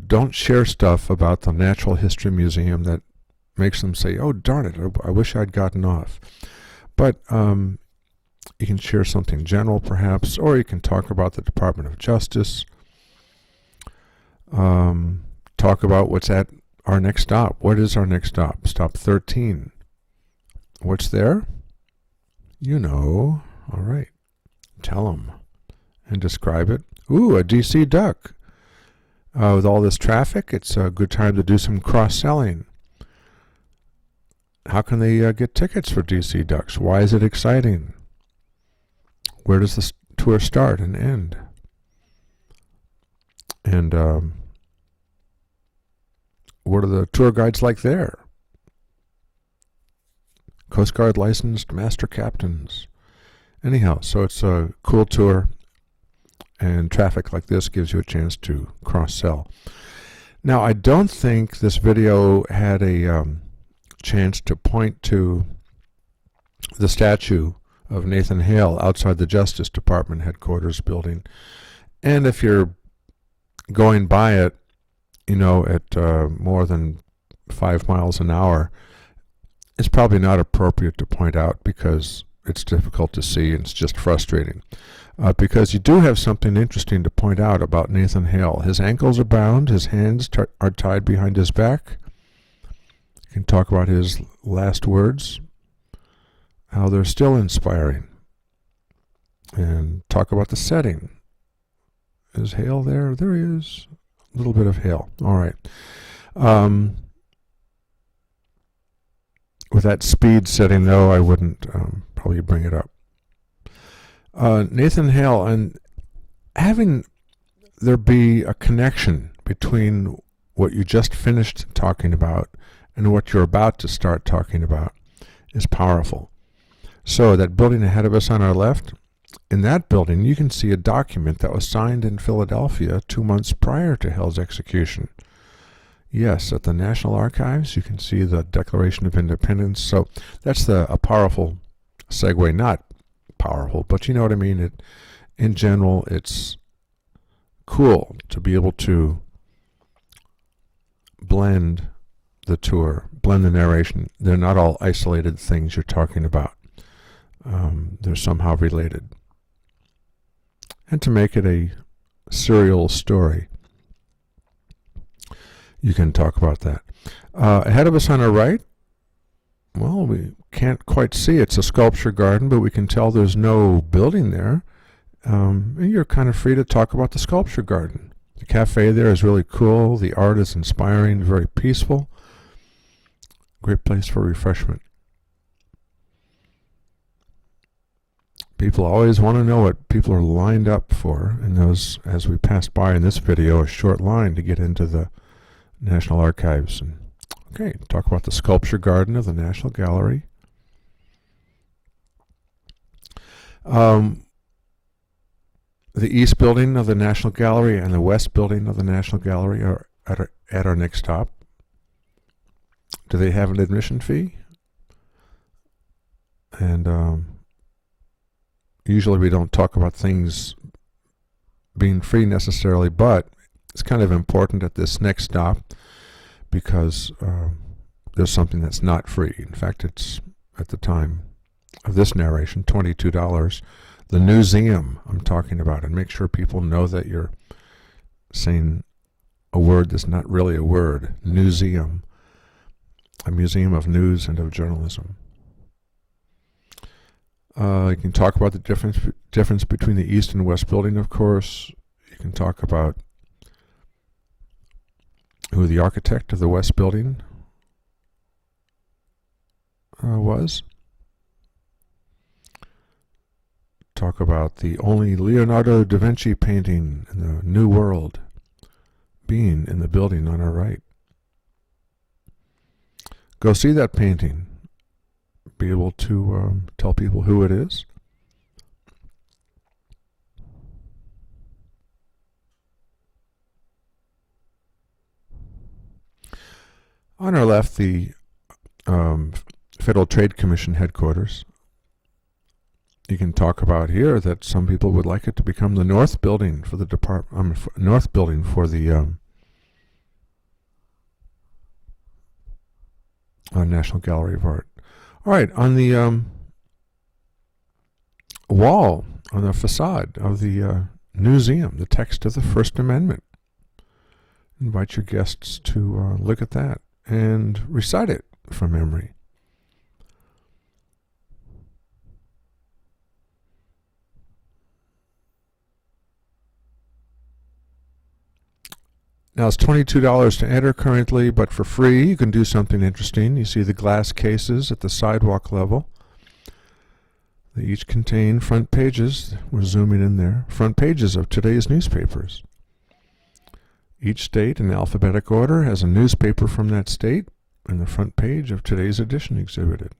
don't share stuff about the Natural History Museum that makes them say, oh, darn it, I wish I'd gotten off. But you can share something general, perhaps, or you can talk about the Department of Justice. Talk about what's at our next stop. What is our next stop? Stop 13. What's there? You know. All right. Tell them and describe it. Ooh, a DC duck. With all this traffic, it's a good time to do some cross-selling. How can they get tickets for DC ducks? Why is it exciting? Where does the tour start and end? And what are the tour guides like there? Coast Guard licensed master captains. Anyhow, so it's a cool tour, and traffic like this gives you a chance to cross-sell. Now, I don't think this video had a chance to point to the statue of Nathan Hale outside the Justice Department headquarters building. And if you're going by it, at more than 5 miles an hour, it's probably not appropriate to point out because it's difficult to see and it's just frustrating. Because you do have something interesting to point out about Nathan Hale. His ankles are bound, his hands are tied behind his back. You can talk about his last words, how they're still inspiring, and talk about the setting. Is Hale there? There he is. A little bit of Hale. All right. With that speed setting, though, I wouldn't probably bring it up. Nathan Hale, and having there be a connection between what you just finished talking about and what you're about to start talking about is powerful. So that building ahead of us on our left, in that building you can see a document that was signed in Philadelphia 2 months prior to Hale's execution. Yes, at the National Archives you can see the Declaration of Independence. So that's a powerful segue, not powerful, but you know what I mean. In general, it's cool to be able to blend the tour, blend the narration. They're not all isolated things you're talking about. They're somehow related. And to make it a serial story, you can talk about that. Ahead of us on our right, well, we can't quite see. It's a sculpture garden, but we can tell there's no building there. And you're kind of free to talk about the sculpture garden. The cafe there is really cool. The art is inspiring, very peaceful. Great place for refreshment. People always want to know what people are lined up for, and those, as we passed by in this video, a short line to get into the National Archives. And okay, talk about the sculpture garden of the National Gallery. The East Building of the National Gallery and the West Building of the National Gallery are at our next stop. Do they have an admission fee? And usually we don't talk about things being free necessarily, but it's kind of important at this next stop because there's something that's not free. In fact, it's, at the time of this narration, $22. The museum I'm talking about, and make sure people know that you're saying a word that's not really a word. Museum, a museum of news and of journalism. You can talk about the difference between the East and West Building, of course. You can talk about who the architect of the West Building was. Talk about the only Leonardo da Vinci painting in the New World being in the building on our right. Go see that painting. Be able to tell people who it is. On our left, the Federal Trade Commission headquarters. You can talk about here that some people would like it to become the North Building for the North Building for the National Gallery of Art. All right, on the wall, on the facade of the museum, the text of the First Amendment. Invite your guests to look at that and recite it from memory. Now it's $22 to enter currently, but for free you can do something interesting. You see the glass cases at the sidewalk level. They each contain front pages. We're zooming in there. Front pages of today's newspapers. Each state in alphabetic order has a newspaper from that state and the front page of today's edition exhibited.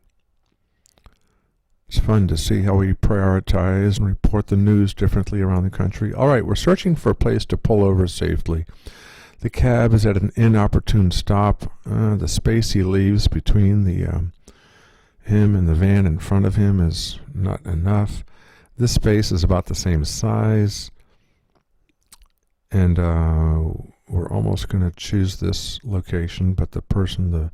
It's fun to see how we prioritize and report the news differently around the country. All right, we're searching for a place to pull over safely. The cab is at an inopportune stop. The space he leaves between him and the van in front of him is not enough. This space is about the same size. And we're almost going to choose this location, but the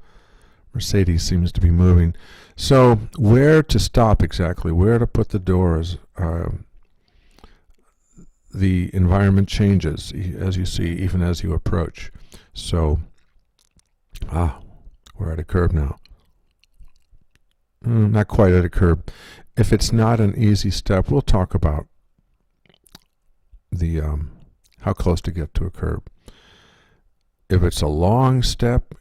Mercedes seems to be moving. So where to stop exactly, where to put the doors, the environment changes, as you see, even as you approach. So, we're at a curb now. Not quite at a curb. If it's not an easy step, we'll talk about the how close to get to a curb. If it's a long step,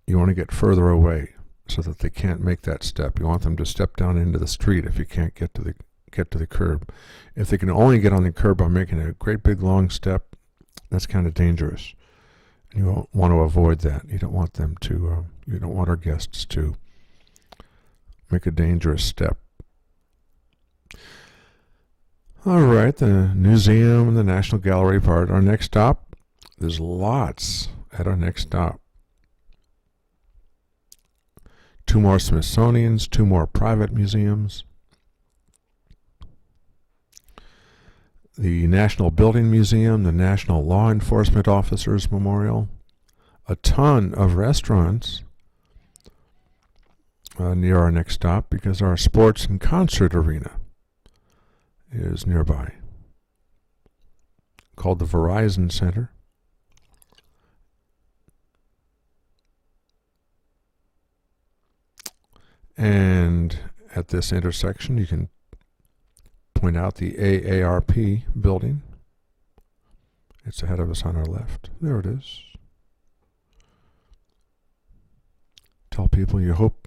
you want to get further away so that they can't make that step. You want them to step down into the street if you can't get to the curb. If they can only get on the curb by making a great big long step, that's kind of dangerous. And you want to avoid that. You don't want them to. You don't want our guests to make a dangerous step. All right, the museum and the National Gallery of Art. Our next stop. There's lots at our next stop. 2 more Smithsonians, 2 more private museums. the National Building Museum, the National Law Enforcement Officers Memorial, a ton of restaurants near our next stop because our sports and concert arena is nearby, called the Verizon Center. And at this intersection, you can point out the AARP building. It's ahead of us on our left. There it is. Tell people you hope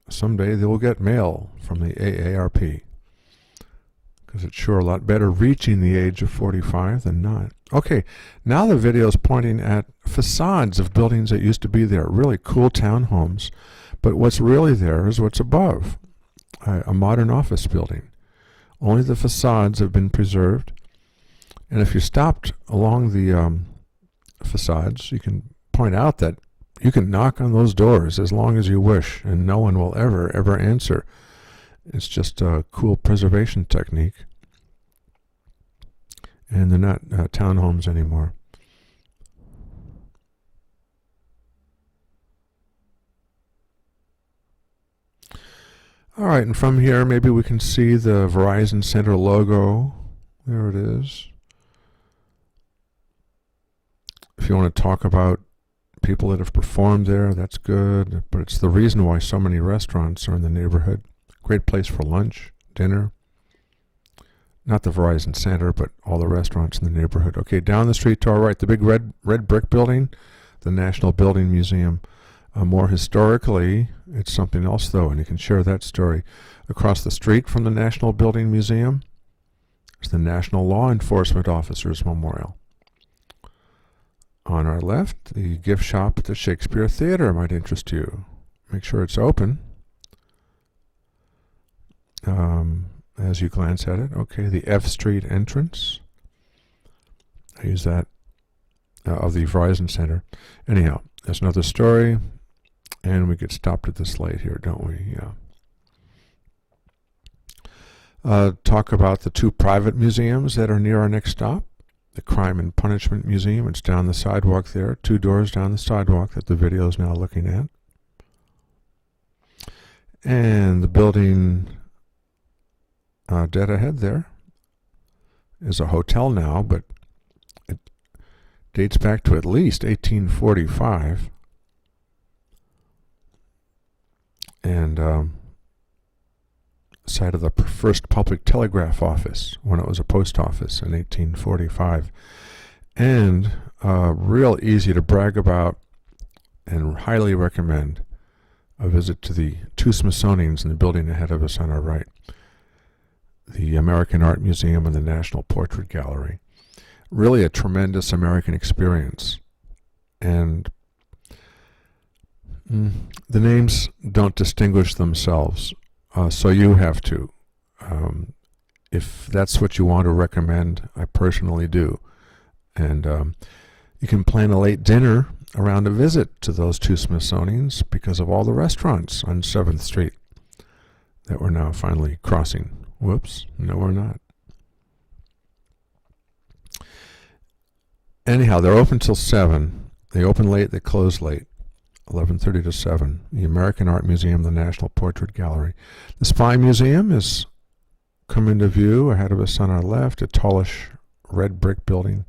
someday they will get mail from the AARP, because it's sure a lot better reaching the age of 45 than not. Okay, now the video is pointing at facades of buildings that used to be there, really cool townhomes. But what's really there is what's above, a modern office building. Only the facades have been preserved. And if you stopped along the facades, you can point out that you can knock on those doors as long as you wish, and no one will ever answer. It's just a cool preservation technique. And they're not townhomes anymore. All right, and from here, maybe we can see the Verizon Center logo. There it is. If you want to talk about people that have performed there, that's good. But it's the reason why so many restaurants are in the neighborhood. Great place for lunch, dinner. Not the Verizon Center, but all the restaurants in the neighborhood. Okay, down the street to our right, the big red brick building, the National Building Museum. More historically, it's something else, though, and you can share that story. Across the street from the National Building Museum is the National Law Enforcement Officers Memorial. On our left, the gift shop at the Shakespeare Theater might interest you. Make sure it's open as you glance at it. Okay, the F Street entrance. I use that of the Verizon Center. Anyhow, there's another story. And we get stopped at this light here, don't we? Yeah. Talk about the two private museums that are near our next stop. The Crime and Punishment Museum, it's down the sidewalk there, 2 doors down the sidewalk that the video is now looking at. And the building dead ahead there is a hotel now, but it dates back to at least 1845. And site of the first public telegraph office when it was a post office in 1845. And real easy to brag about and highly recommend a visit to the 2 Smithsonians in the building ahead of us on our right. The American Art Museum and the National Portrait Gallery. Really a tremendous American experience. And the names don't distinguish themselves, so you have to. If that's what you want to recommend, I personally do. And you can plan a late dinner around a visit to those 2 Smithsonians because of all the restaurants on 7th Street that we're now finally crossing. Whoops, no we're not. Anyhow, they're open till 7. They open late, they close late. 11:30 to 7. The American Art Museum, the National Portrait Gallery. The Spy Museum is come into view ahead of us on our left, a tallish red brick building.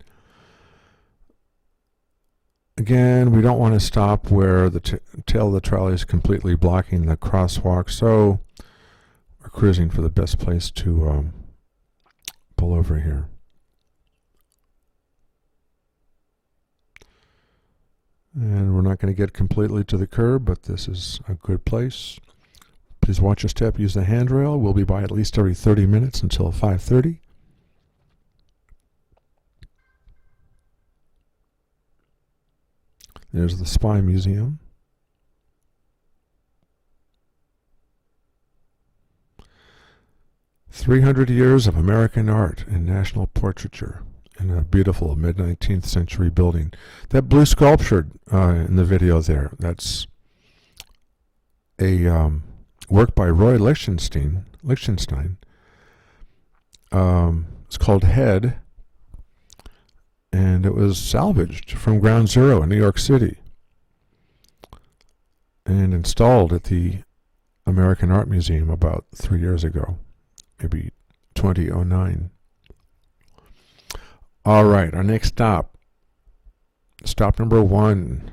Again, we don't want to stop where the tail of the trolley is completely blocking the crosswalk, so we're cruising for the best place to pull over here. And we're not going to get completely to the curb, but this is a good place. Please watch your step, use the handrail. We'll be by at least every 30 minutes until 5:30. There's the Spy Museum. "300 years of American art and national portraiture" in a beautiful mid-19th century building. That blue sculpture in the video there, that's a work by Roy Lichtenstein. It's called Head, and it was salvaged from Ground Zero in New York City and installed at the American Art Museum about 3 years ago, maybe 2009. All right, our next stop. Stop number 1.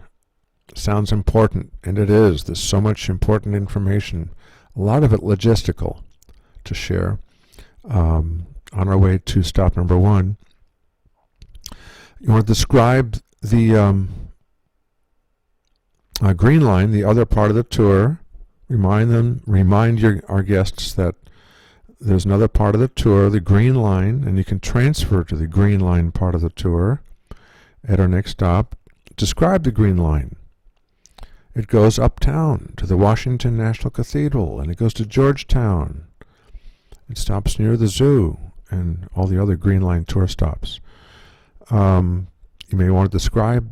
Sounds important, and it is. There's so much important information, a lot of it logistical, to share. On our way to stop number 1, you want to describe the Green Line, the other part of the tour. Remind our guests that there's another part of the tour, the Green Line, and you can transfer to the Green Line part of the tour at our next stop. Describe the Green Line. It goes uptown to the Washington National Cathedral, and it goes to Georgetown. It stops near the zoo and all the other Green Line tour stops. You may want to describe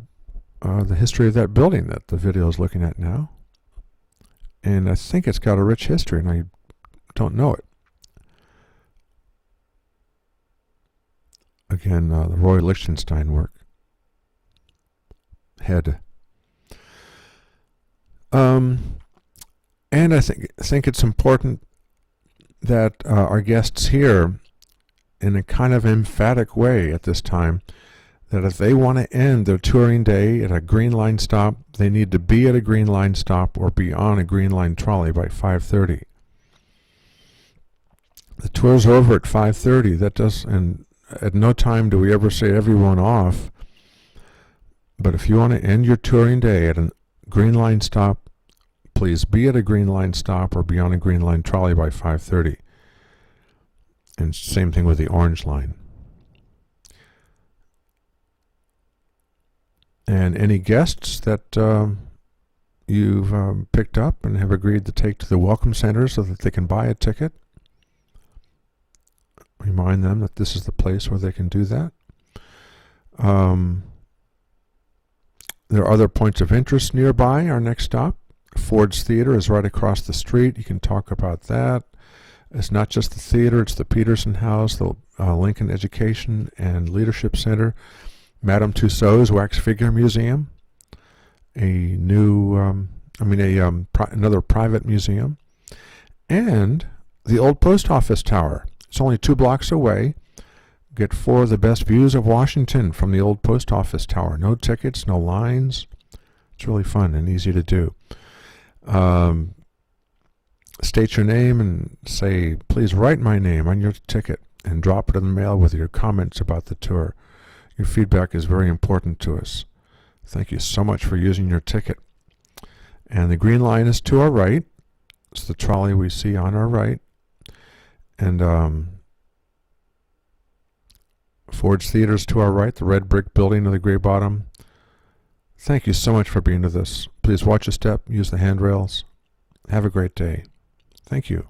the history of that building that the video is looking at now. And I think it's got a rich history, and I don't know it. Again, the Roy Lichtenstein work. Head. And I think it's important that our guests hear in a kind of emphatic way at this time that if they want to end their touring day at a Green Line stop, they need to be at a Green Line stop or be on a Green Line trolley by 5:30. The tour's over at 5:30. And at no time do we ever say everyone off. But if you want to end your touring day at a Green Line stop, please be at a Green Line stop or be on a Green Line trolley by 5:30. And same thing with the Orange Line. And any guests that you've picked up and have agreed to take to the Welcome Center so that they can buy a ticket, remind them that this is the place where they can do that. There are other points of interest nearby. Our next stop, Ford's Theater, is right across the street. You can talk about that. It's not just the theater, it's the Peterson House, the Lincoln Education and Leadership Center, Madame Tussauds Wax Figure Museum, another private museum, and the old post office tower. It's only 2 blocks away. Get 4 of the best views of Washington from the old post office tower. No tickets, no lines. It's really fun and easy to do. State your name and say, please write my name on your ticket and drop it in the mail with your comments about the tour. Your feedback is very important to us. Thank you so much for using your ticket. And the Green Line is to our right. It's the trolley we see on our right. And Ford's Theater is to our right, the red brick building with the gray bottom. Thank you so much for being with us. Please watch a step, use the handrails. Have a great day. Thank you.